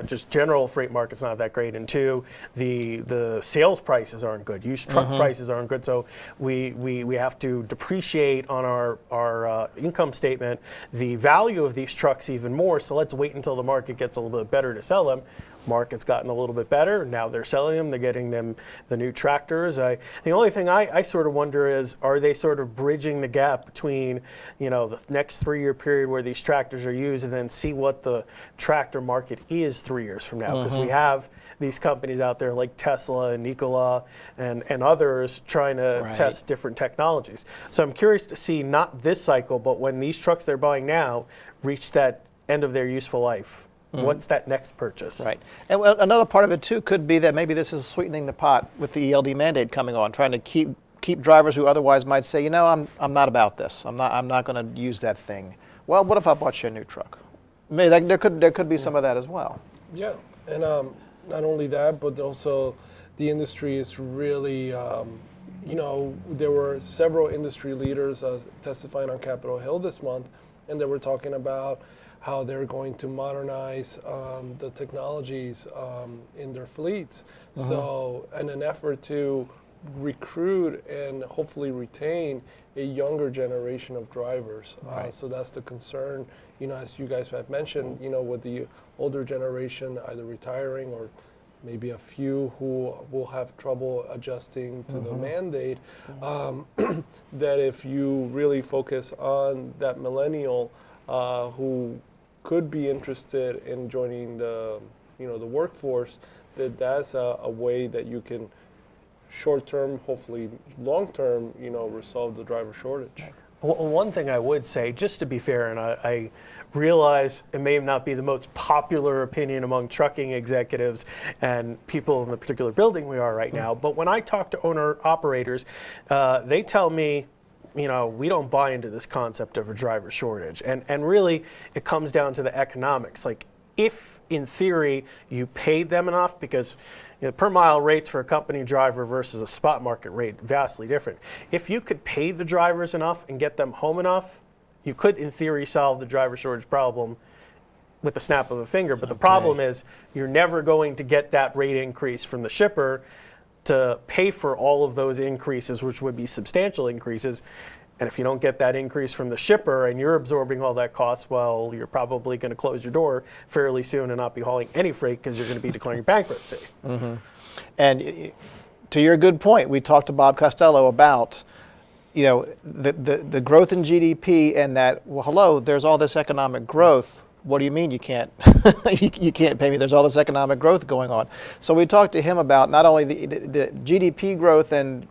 D: just general freight market's not that great, and two, the sales prices aren't good. Used truck prices aren't good, so we have to depreciate on our income statement the value of these trucks even more, so let's wait until the market gets a little bit better to sell them. Market's gotten a little bit better. Now they're selling them. They're getting them the new tractors. The only thing I sort of wonder is, are they sort of bridging the gap between, the next 3-year period where these tractors are used, and then see what the tractor market is 3 years from now? Because we have these companies out there like Tesla and Nikola and others trying to test different technologies. So I'm curious to see, not this cycle, but when these trucks they're buying now reach that end of their useful life, what's that next purchase? Right.
C: And another part of it too could be that maybe this is sweetening the pot with the ELD mandate coming on, trying to keep drivers who otherwise might say, I'm not about this. I'm not going to use that thing. Well, what if I bought you a new truck? Maybe there could be some of that as well.
E: Yeah, and not only that, but also the industry is really, there were several industry leaders testifying on Capitol Hill this month, and they were talking about how they're going to modernize the technologies in their fleets. So, in an effort to recruit and hopefully retain a younger generation of drivers. So that's the concern, as you guys have mentioned, with the older generation either retiring or maybe a few who will have trouble adjusting to the mandate, that if you really focus on that millennial who could be interested in joining the workforce, that's a way that you can short-term, hopefully long-term, resolve the driver shortage.
D: Well, one thing I would say, just to be fair, and I realize it may not be the most popular opinion among trucking executives and people in the particular building we are right now, but when I talk to owner-operators, they tell me, we don't buy into this concept of a driver shortage. And really, it comes down to the economics. Like, if, in theory, you paid them enough, because per mile rates for a company driver versus a spot market rate, vastly different. If you could pay the drivers enough and get them home enough, you could, in theory, solve the driver shortage problem with the snap of a finger. But the problem is, you're never going to get that rate increase from the shipper to pay for all of those increases, which would be substantial increases. And if you don't get that increase from the shipper and you're absorbing all that cost, well, you're probably going to close your door fairly soon and not be hauling any freight because you're going to be declaring bankruptcy.
C: And to your good point, we talked to Bob Costello about the growth in GDP, and that, well, hello, there's all this economic growth, what do you mean you can't you can't pay me? There's all this economic growth going on. So we talked to him about not only the GDP growth and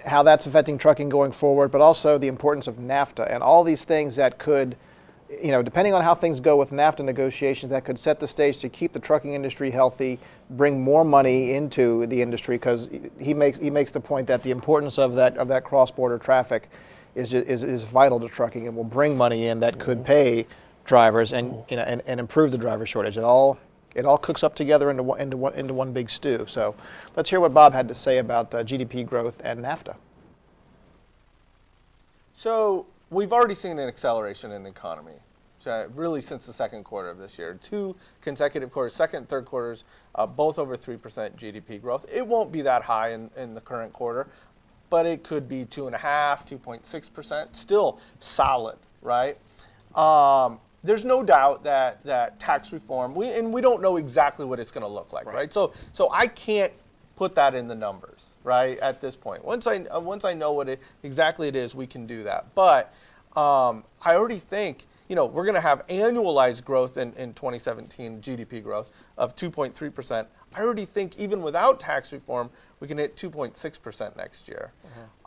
C: how that's affecting trucking going forward, but also the importance of NAFTA and all these things that could, depending on how things go with NAFTA negotiations, that could set the stage to keep the trucking industry healthy, bring more money into the industry, because he makes the point that the importance of that cross-border traffic is vital to trucking and will bring money in that could pay drivers and improve the driver shortage. It all cooks up together into one big stew. So let's hear what Bob had to say about GDP growth and NAFTA.
F: So we've already seen an acceleration in the economy, really since the second quarter of this year. 2 consecutive quarters, second and third quarters, both over 3% GDP growth. It won't be that high in the current quarter, but it could be 2.5%, 2.6%, still solid, right? There's no doubt that tax reform, we don't know exactly what it's going to look like, right? So I can't put that in the numbers, right, at this point. Once I know what exactly it is, we can do that. But I already think, we're going to have annualized growth in 2017, GDP growth of 2.3%. I already think even without tax reform, we can hit 2.6% next year.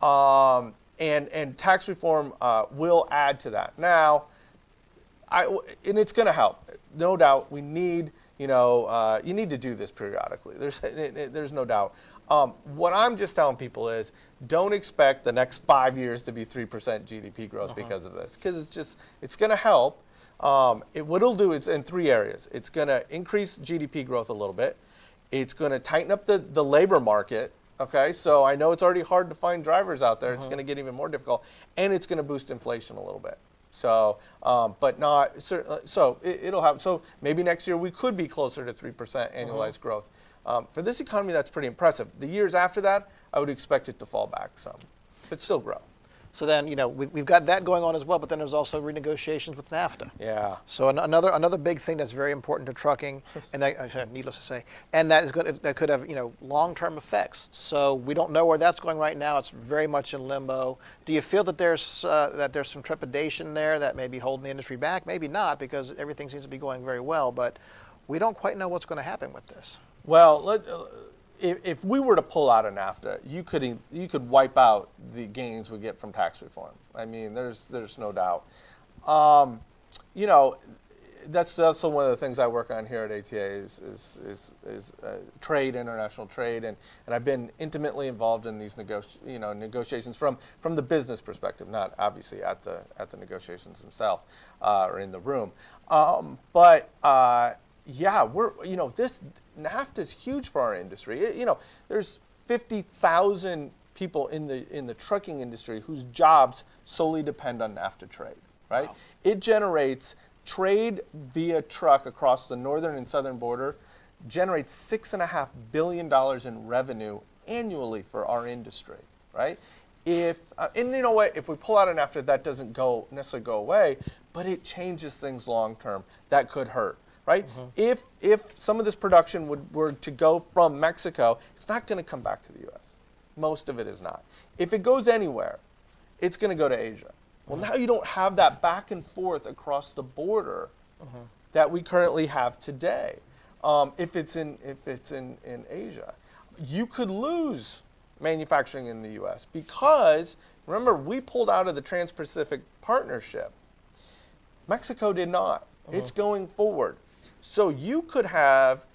F: And tax reform will add to that. Now, and it's going to help, no doubt. We need, you need to do this periodically. There's no doubt. What I'm just telling people is, don't expect the next 5 years to be 3% GDP growth because of this, because it's going to help. What it'll do is in 3 areas. It's going to increase GDP growth a little bit. It's going to tighten up the labor market. Okay, so I know it's already hard to find drivers out there. It's going to get even more difficult, and it's going to boost inflation a little bit. So, but not so it'll have. So maybe next year we could be closer to 3% annualized growth. For this economy, that's pretty impressive. The years after that, I would expect it to fall back some, but still grow.
C: So then, we've got that going on as well, but then there's also renegotiations with NAFTA.
F: Yeah.
C: So another big thing that's very important to trucking, and that, needless to say, and that could have long-term effects. So we don't know where that's going right now. It's very much in limbo. Do you feel that there's some trepidation there that may be holding the industry back? Maybe not, because everything seems to be going very well, but we don't quite know what's going to happen with this.
F: Well, if we were to pull out of NAFTA, you could wipe out the gains we get from tax reform. I mean, there's no doubt. That's also one of the things I work on here at ATA is trade, international trade, and I've been intimately involved in these negotiations from the business perspective, not obviously at the negotiations themselves or in the room, yeah, this NAFTA is huge for our industry. There's 50,000 people in the trucking industry whose jobs solely depend on NAFTA trade, right? Wow. It generates trade via truck across the northern and southern border, generates $6.5 billion in revenue annually for our industry, right? And you know what? If we pull out of NAFTA, that doesn't necessarily go away, but it changes things long term. That could hurt. Right? If some of this production were to go from Mexico, it's not going to come back to the U.S. Most of it is not. If it goes anywhere, it's going to go to Asia. Well, now you don't have that back and forth across the border that we currently have today. If it's in Asia, you could lose manufacturing in the U.S. because remember, we pulled out of the Trans-Pacific Partnership. Mexico did not. It's going forward. So you could have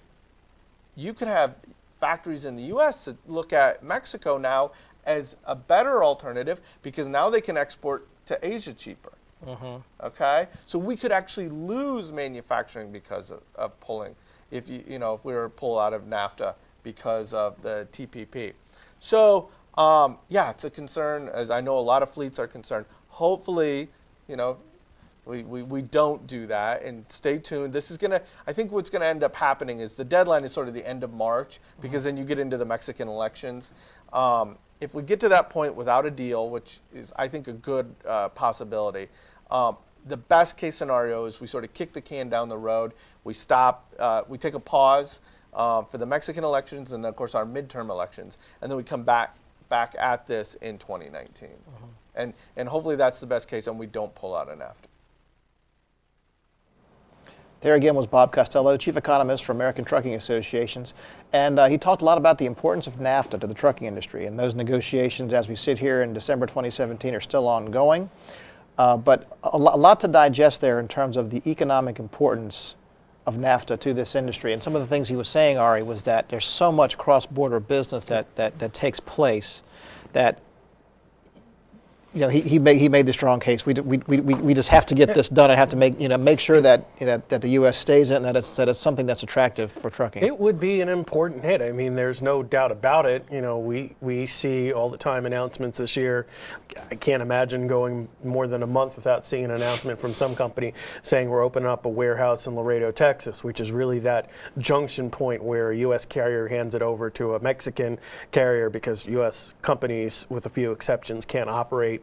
F: factories in the U.S. that look at Mexico now as a better alternative because now they can export to Asia cheaper. Okay, so we could actually lose manufacturing because of pulling if we were to pull out of NAFTA because of the TPP. So yeah, it's a concern, as I know a lot of fleets are concerned. Hopefully, we don't do that, and stay tuned. I think what's gonna end up happening is the deadline is sort of the end of March because then you get into the Mexican elections. If we get to that point without a deal, which is I think a good possibility, the best case scenario is we sort of kick the can down the road. We stop, we take a pause for the Mexican elections and then of course our midterm elections, and then we come back at this in 2019. And hopefully that's the best case and we don't pull out of NAFTA.
C: There again was Bob Costello, Chief Economist for American Trucking Associations, and he talked a lot about the importance of NAFTA to the trucking industry, and those negotiations as we sit here in December 2017 are still ongoing, but a lot to digest there in terms of the economic importance of NAFTA to this industry. And some of the things he was saying, Ari, was that there's so much cross-border business that takes place that he made the strong case. We just have to get this done. I have to make sure that that the U.S. stays in, and that it's something that's attractive for trucking.
D: It would be an important hit. I mean, there's no doubt about it. We see all the time announcements this year. I can't imagine going more than a month without seeing an announcement from some company saying we're opening up a warehouse in Laredo, Texas, which is really that junction point where a U.S. carrier hands it over to a Mexican carrier because U.S. companies, with a few exceptions, can't operate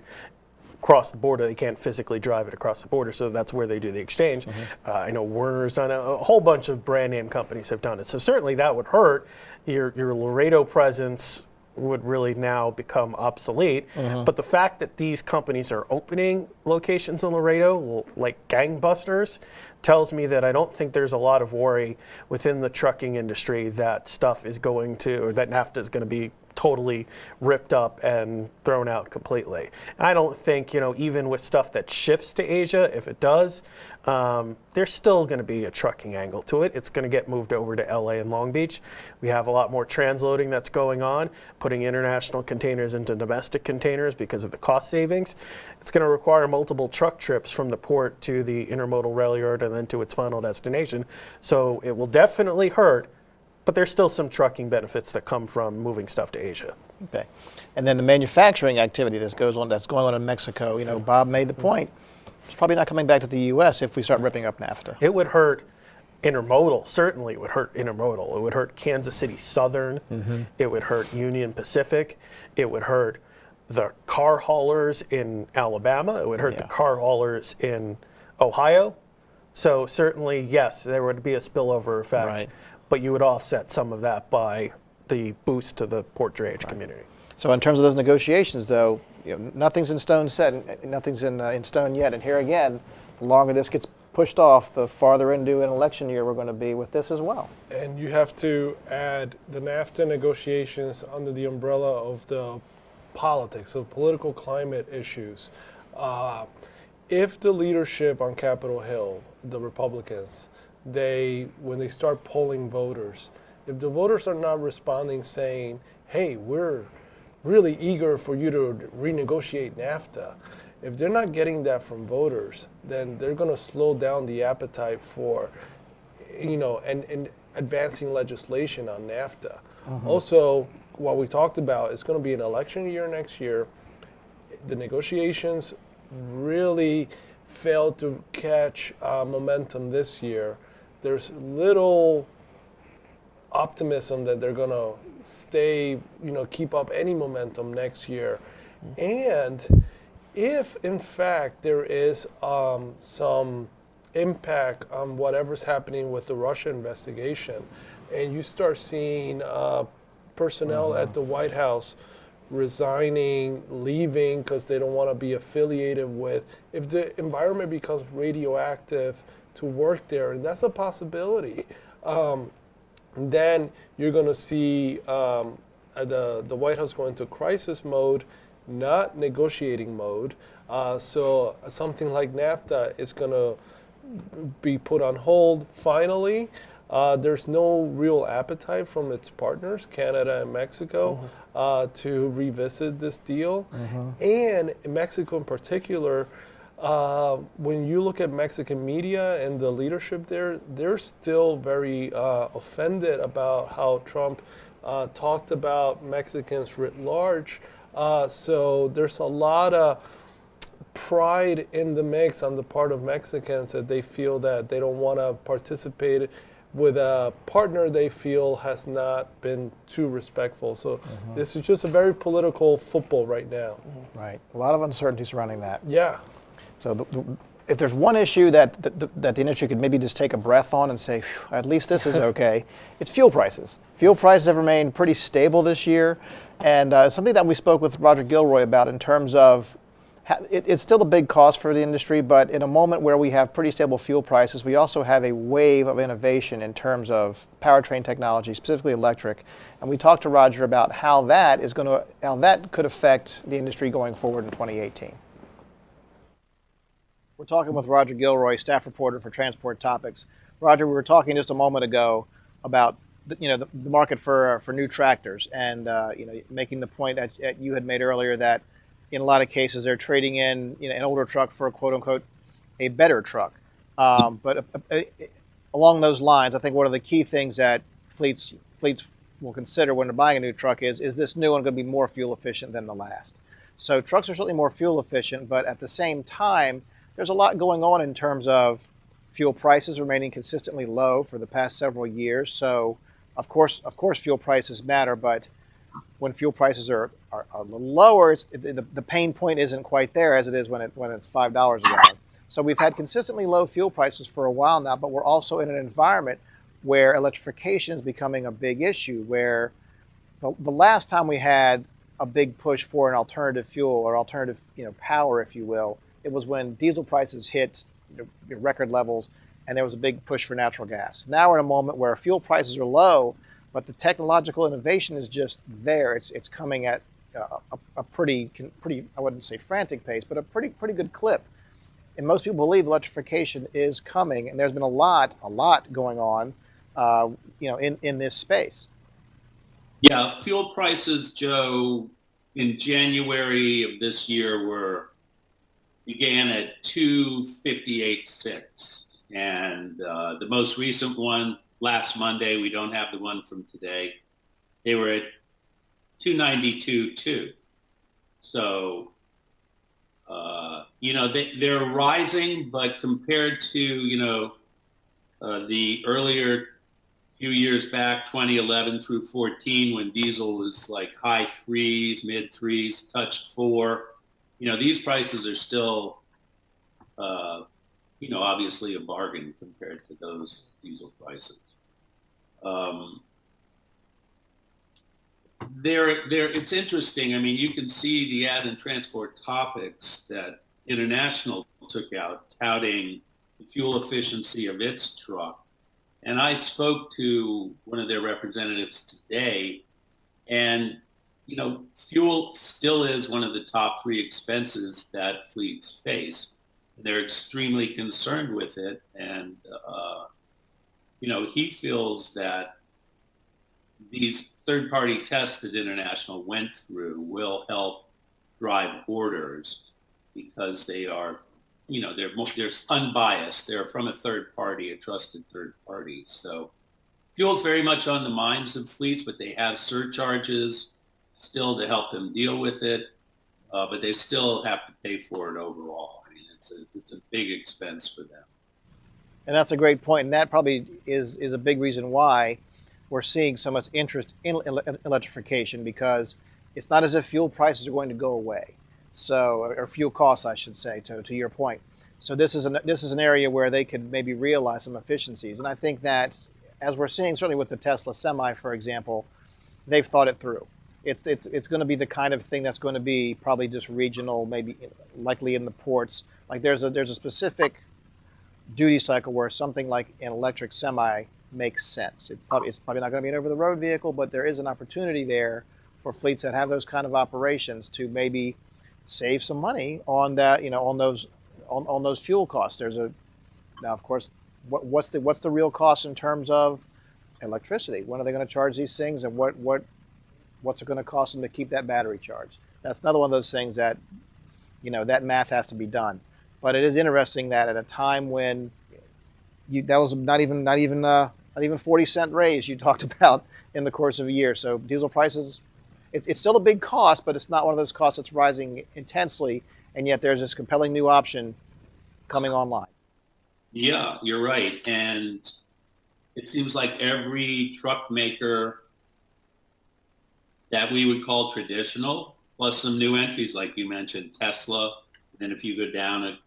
D: across the border. They can't physically drive it across the border, so that's where they do the exchange. I know Werner's done it. A whole bunch of brand name companies have done it. So certainly that would hurt. Your Laredo presence would really now become obsolete. But the fact that these companies are opening locations in Laredo like gangbusters tells me that I don't think there's a lot of worry within the trucking industry that stuff is going to, or that NAFTA is going to be totally ripped up and thrown out completely. I don't think, even with stuff that shifts to Asia, if it does, there's still going to be a trucking angle to it. It's going to get moved over to LA and Long Beach. We have a lot more transloading that's going on, putting international containers into domestic containers because of the cost savings. It's going to require multiple truck trips from the port to the intermodal rail yard and then to its final destination. So it will definitely hurt. But there's still some trucking benefits that come from moving stuff to Asia.
C: Okay, and then the manufacturing activity that's going on in Mexico. Bob made the point. It's probably not coming back to the U.S. if we start ripping up NAFTA.
D: It would hurt intermodal. Certainly, it would hurt intermodal. It would hurt Kansas City Southern. It would hurt Union Pacific. It would hurt the car haulers in Alabama. It would hurt the car haulers in Ohio. So certainly, yes, there would be a spillover effect.
C: Right.
D: But you would offset some of that by the boost to the port drayage community.
C: So in terms of those negotiations, though, nothing's in stone set, nothing's in stone yet. And here again, the longer this gets pushed off, the farther into an election year we're going to be with this as well.
E: And you have to add the NAFTA negotiations under the umbrella of the politics, of political climate issues. If the leadership on Capitol Hill, the Republicans, when they start polling voters, if the voters are not responding saying, hey, we're really eager for you to renegotiate NAFTA, if they're not getting that from voters, then they're going to slow down the appetite for, and advancing legislation on NAFTA. Also, what we talked about, it's going to be an election year next year. The negotiations really failed to catch momentum this year. There's little optimism that they're going to stay, keep up any momentum next year. And if, in fact, there is some impact on whatever's happening with the Russia investigation, and you start seeing personnel at the White House resigning, leaving because they don't want to be affiliated with, if the environment becomes radioactive to work there, and that's a possibility, then you're going to see the White House go into crisis mode, not negotiating mode. So something like NAFTA is going to be put on hold finally. There's no real appetite from its partners, Canada and Mexico, to revisit this deal. And in Mexico in particular, when you look at Mexican media and the leadership there, they're still very offended about how Trump talked about Mexicans writ large. So there's a lot of pride in the mix on the part of Mexicans that they feel that they don't want to participate with a partner they feel has not been too respectful. So this is just a very political football right now.
C: Right. A lot of uncertainty surrounding that.
E: Yeah.
C: So if there's one issue that the industry could maybe just take a breath on and say, at least this is okay, it's fuel prices. Fuel prices have remained pretty stable this year, and something that we spoke with Roger Gilroy about in terms of It's still a big cost for the industry, but in a moment where we have pretty stable fuel prices, we also have a wave of innovation in terms of powertrain technology, specifically electric. And we talked to Roger about how that could affect the industry going forward in 2018. We're talking with Roger Gilroy, staff reporter for Transport Topics. Roger, we were talking just a moment ago about the market for new tractors, and making the point that you had made earlier that in a lot of cases they're trading in an older truck for a quote unquote a better truck. But along those lines, I think one of the key things that fleets will consider when they're buying a new truck is this new one going to be more fuel efficient than the last? So trucks are certainly more fuel efficient, but at the same time, there's a lot going on in terms of fuel prices remaining consistently low for the past several years. So of course fuel prices matter, but when fuel prices are a little lower, the pain point isn't quite there as it is when it's $5 a gallon. So we've had consistently low fuel prices for a while now, but we're also in an environment where electrification is becoming a big issue, where the last time we had a big push for an alternative fuel or alternative power, if you will, it was when diesel prices hit record levels and there was a big push for natural gas. Now we're in a moment where fuel prices are low, but the technological innovation is just there. It's coming at a pretty, I wouldn't say frantic pace, but a pretty good clip. And most people believe electrification is coming, and there's been a lot going on, in this space.
G: Yeah, fuel prices, Joe, in January of this year began at 258.6, and the most recent one last Monday, we don't have the one from today, they were at 292.2. So, they're rising, but compared to, the earlier few years back, 2011 through 14, when diesel was like high threes, mid threes, touched 4, these prices are still, obviously a bargain compared to those diesel prices. It's interesting. I mean, you can see the ad in Transport Topics that International took out touting the fuel efficiency of its truck. And I spoke to one of their representatives today, and, fuel still is one of the top 3 expenses that fleets face. They're extremely concerned with it. And, he feels that these third-party tests that International went through will help drive orders because they are, they're unbiased. They're from a third party, a trusted third party. So fuel's very much on the minds of fleets, but they have surcharges still to help them deal with it. But they still have to pay for it overall. I mean, it's a big expense for them.
C: And that's a great point, and that probably is a big reason why we're seeing so much interest in electrification, because it's not as if fuel prices are going to go away. So, or fuel costs, I should say, to your point. So this is an area where they could maybe realize some efficiencies. And I think that, as we're seeing, certainly with the Tesla Semi, for example, they've thought it through. It's going to be the kind of thing that's going to be probably just regional, maybe likely in the ports. Like there's a specific duty cycle where something like an electric semi makes sense. It's probably not going to be an over-the-road vehicle, but there is an opportunity there for fleets that have those kind of operations to maybe save some money on that, on those fuel costs. Now, of course, what's the real cost in terms of electricity? When are they going to charge these things, and what's it going to cost them to keep that battery charged? That's another one of those things that, that math has to be done. But it is interesting that at a time when that was not even 40-cent raise you talked about in the course of a year. So diesel prices, it's still a big cost, but it's not one of those costs that's rising intensely, and yet there's this compelling new option coming online.
G: Yeah, you're right. And it seems like every truck maker that we would call traditional, plus some new entries like you mentioned, Tesla, and if you go down a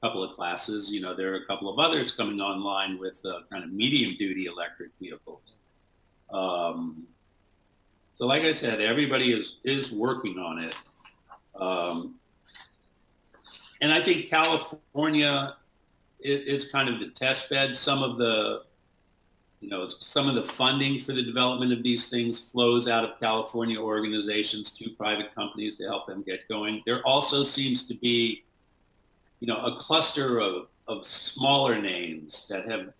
G: couple of classes, there are a couple of others coming online with kind of medium-duty electric vehicles. So like I said, everybody is working on it. And I think California is kind of the test bed. Some of the funding for the development of these things flows out of California organizations to private companies to help them get going. There also seems to be, a cluster of smaller names that have,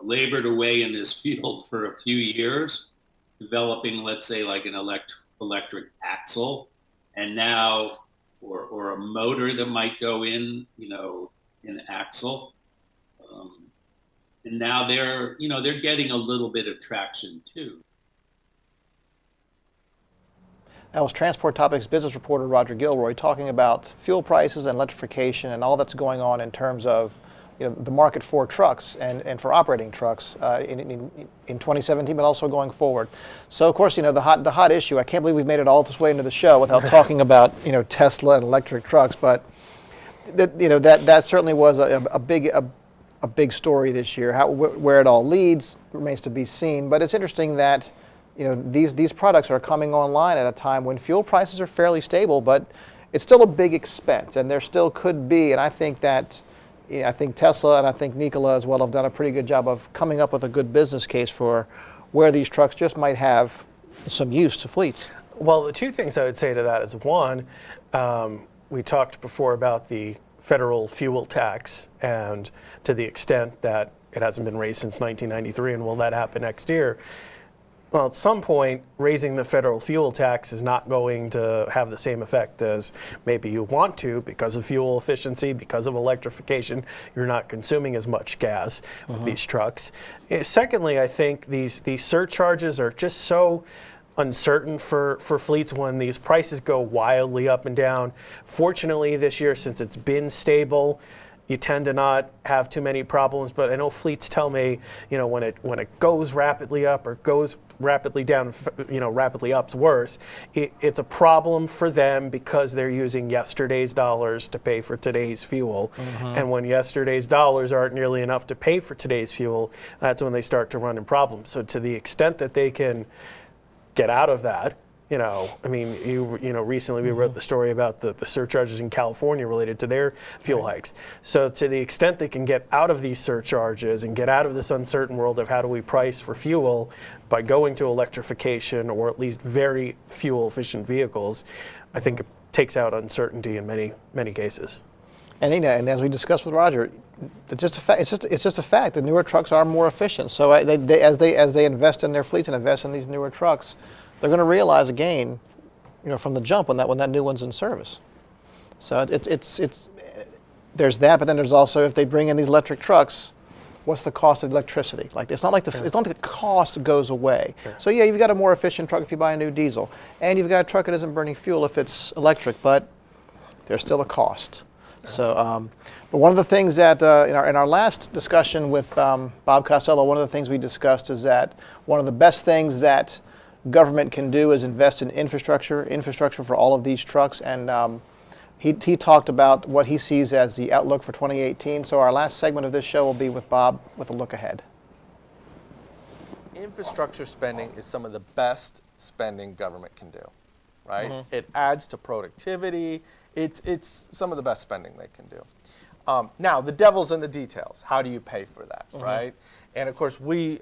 G: labored away in this field for a few years, developing, let's say, like an electric axle, and now, or a motor that might go in, an axle. And now they're getting a little bit of traction too.
C: That was Transport Topics business reporter Roger Gilroy talking about fuel prices and electrification and all that's going on in terms of the market for trucks and for operating trucks in 2017, but also going forward. So of course, the hot issue. I can't believe we've made it all this way into the show without talking about Tesla and electric trucks. But that certainly was a big story this year. Where it all leads remains to be seen. But it's interesting that these products are coming online at a time when fuel prices are fairly stable, but it's still a big expense, and there still could be. And I think that I think Tesla and I think Nikola as well have done a pretty good job of coming up with a good business case for where these trucks just might have some use to fleets.
D: Well, the two things I would say to that is one, we talked before about the federal fuel tax, and to the extent that it hasn't been raised since 1993, and will that happen next year? Well, at some point, raising the federal fuel tax is not going to have the same effect as maybe you want to because of fuel efficiency, because of electrification. You're not consuming as much gas with these trucks. Secondly, I think these surcharges are just so uncertain for fleets when these prices go wildly up and down. Fortunately, this year, since it's been stable, you tend to not have too many problems. But I know fleets tell me, when it goes rapidly up or goes rapidly down, rapidly up's worse, it's a problem for them because they're using yesterday's dollars to pay for today's fuel. And when yesterday's dollars aren't nearly enough to pay for today's fuel, that's when they start to run into problems. So to the extent that they can get out of that, recently we wrote the story about the surcharges in California related to their fuel hikes. So to the extent they can get out of these surcharges and get out of this uncertain world of how do we price for fuel by going to electrification or at least very fuel efficient vehicles, I think it takes out uncertainty in many, many cases.
C: And as we discussed with Roger, it's just a fact. It's just a fact. The newer trucks are more efficient. So as they invest in their fleets and invest in these newer trucks, they're going to realize a gain, from the jump when that new one's in service. So it's there's that, but then there's also, if they bring in these electric trucks, what's the cost of electricity? Like it's not like the cost goes away. Sure. So yeah, you've got a more efficient truck if you buy a new diesel, and you've got a truck that isn't burning fuel if it's electric, but there's still a cost. So, but one of the things that in our last discussion with Bob Costello, one of the things we discussed is that one of the best things that government can do is invest in infrastructure for all of these trucks, and he talked about what he sees as the outlook for 2018. So our last segment of this show will be with Bob with a look ahead.
F: Infrastructure spending is some of the best spending government can do, right? It adds to productivity. It's some of the best spending they can do. Now, the devil's in the details. How do you pay for that, right? And of course, we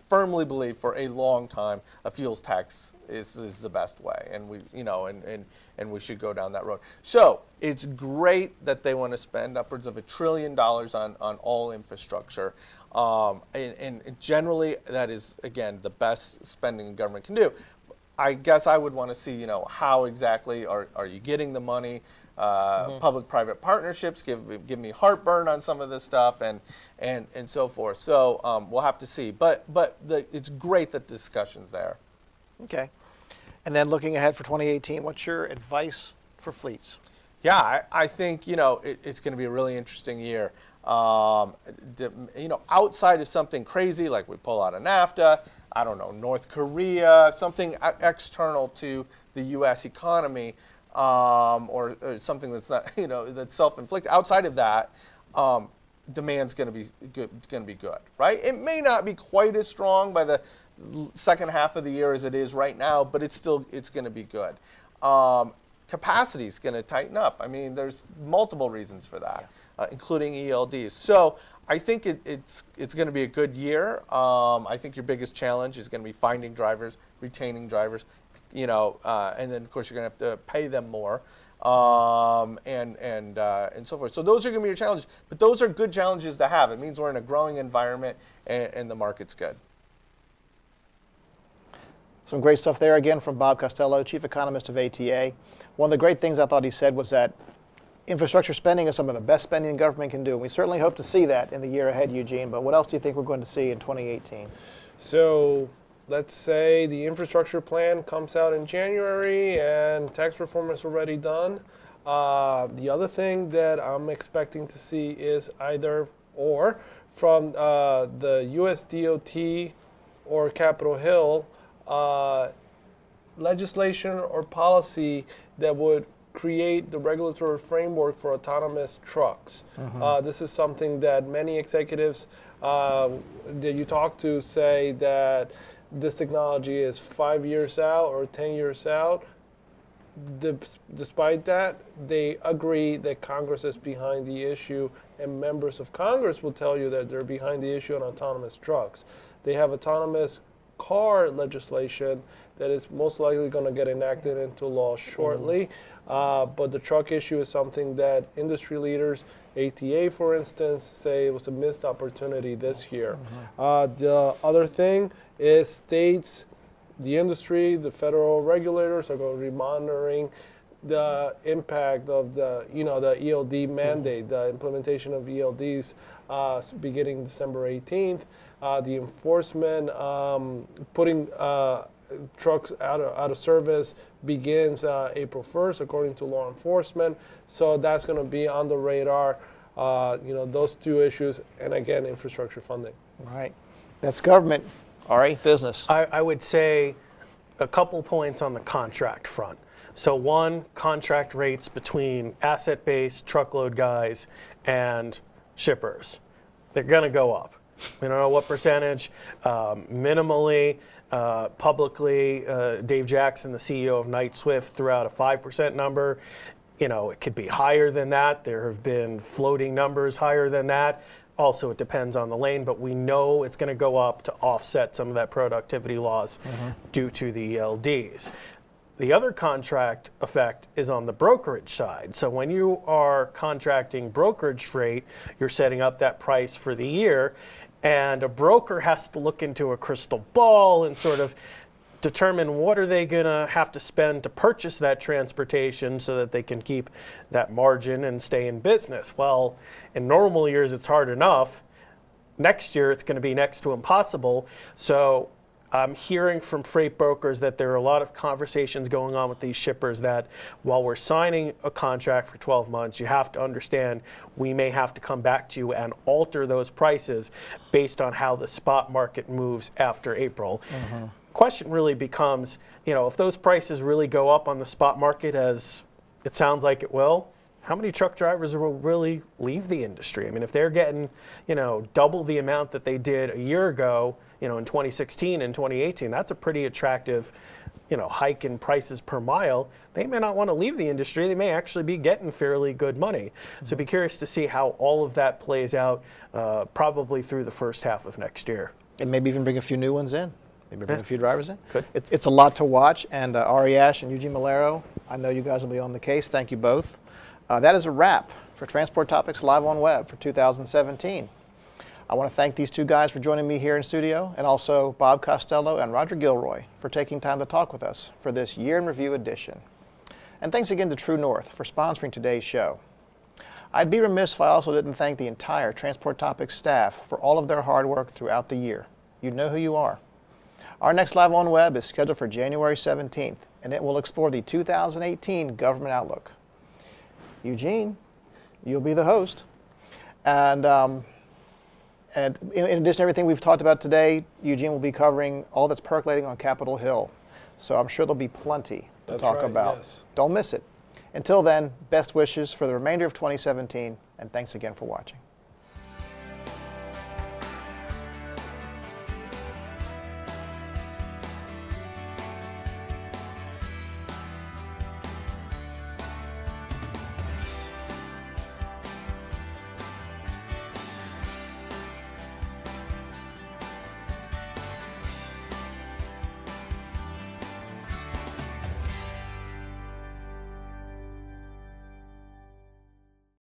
F: firmly believe for a long time a fuels tax is the best way, and we should go down that road. So it's great that they want to spend upwards of $1 trillion on all infrastructure, and generally that is, again, the best spending government can do. I guess I would want to see, how exactly are you getting the money? Public-private partnerships give me heartburn on some of this stuff, and so forth. So we'll have to see. But it's great that the discussion's there.
C: Okay. And then looking ahead for 2018, what's your advice for fleets?
F: Yeah, I think it's going to be a really interesting year. Outside of something crazy like we pull out of NAFTA, I don't know, North Korea, something external to the U.S. economy, or something that's not, that's self-inflicted. Outside of that, demand's going to be good, right? It may not be quite as strong by the second half of the year as it is right now, but it's going to be good. capacity is going to tighten up. I mean, there's multiple reasons for that, including ELDs. So I think it's going to be a good year. I think your biggest challenge is going to be finding drivers, retaining drivers, and then of course you're going to have to pay them more, and so forth. So those are going to be your challenges. But those are good challenges to have. It means we're in a growing environment and the market's good.
C: Some great stuff there again from Bob Costello, Chief Economist of ATA. One of the great things I thought he said was that infrastructure spending is some of the best spending government can do. And we certainly hope to see that in the year ahead, Eugene. But what else do you think we're going to see in 2018?
E: So let's say the infrastructure plan comes out in January and tax reform is already done. The other thing that I'm expecting to see is either or from the US DOT or Capitol Hill legislation or policy that would create the regulatory framework for autonomous trucks. This is something that many executives that you talk to say that this technology is 5 years out or 10 years out. Despite that, they agree that Congress is behind the issue, and members of Congress will tell you that they're behind the issue on autonomous trucks. They have autonomous car legislation that is most likely going to get enacted into law shortly. But the truck issue is something that industry leaders, ATA for instance, say it was a missed opportunity this year. The other thing is states, the industry, the federal regulators are going to be monitoring the impact of the ELD mandate, the implementation of ELDs beginning December 18th. The enforcement, putting trucks out of service begins April 1st, according to law enforcement. So that's going to be on the radar. Those two issues, and again, infrastructure funding.
C: Right. That's government. Ari, business.
D: I would say a couple points on the contract front. So one, contract rates between asset-based truckload guys and shippers. They're going to go up. We don't know what percentage. Minimally, publicly, Dave Jackson, the CEO of Knight-Swift, threw out a 5% number. It could be higher than that. There have been floating numbers higher than that. Also, it depends on the lane, but we know it's going to go up to offset some of that productivity loss due to the ELDs. The other contract effect is on the brokerage side. So when you are contracting brokerage freight, you're setting up that price for the year, and a broker has to look into a crystal ball and sort of determine what are they going to have to spend to purchase that transportation so that they can keep that margin and stay in business. Well, in normal years, it's hard enough. Next year, it's going to be next to impossible. So I'm hearing from freight brokers that there are a lot of conversations going on with these shippers that while we're signing a contract for 12 months, you have to understand we may have to come back to you and alter those prices based on how the spot market moves after April. Question really becomes, if those prices really go up on the spot market as it sounds like it will, how many truck drivers will really leave the industry? I mean, if they're getting, double the amount that they did a year ago, in 2016 and 2018, that's a pretty attractive, hike in prices per mile. They may not want to leave the industry. They may actually be getting fairly good money. So be curious to see how all of that plays out, probably through the first half of next year.
C: And maybe even bring a few new ones in. Maybe bring a few drivers in.
D: Could.
C: It's a lot to watch. And Ari Ash and Eugene Malero, I know you guys will be on the case. Thank you both. That is a wrap for Transport Topics Live on Web for 2017. I want to thank these two guys for joining me here in studio, and also Bob Costello and Roger Gilroy for taking time to talk with us for this Year in Review edition. And thanks again to True North for sponsoring today's show. I'd be remiss if I also didn't thank the entire Transport Topics staff for all of their hard work throughout the year. You know who you are. Our next Live on Web is scheduled for January 17th, and it will explore the 2018 Government Outlook. Eugene, you'll be the host. And in addition to everything we've talked about today, Eugene will be covering all that's percolating on Capitol Hill. So I'm sure there'll be plenty to talk about.
E: Yes.
C: Don't miss it. Until then, best wishes for the remainder of 2017, and thanks again for watching.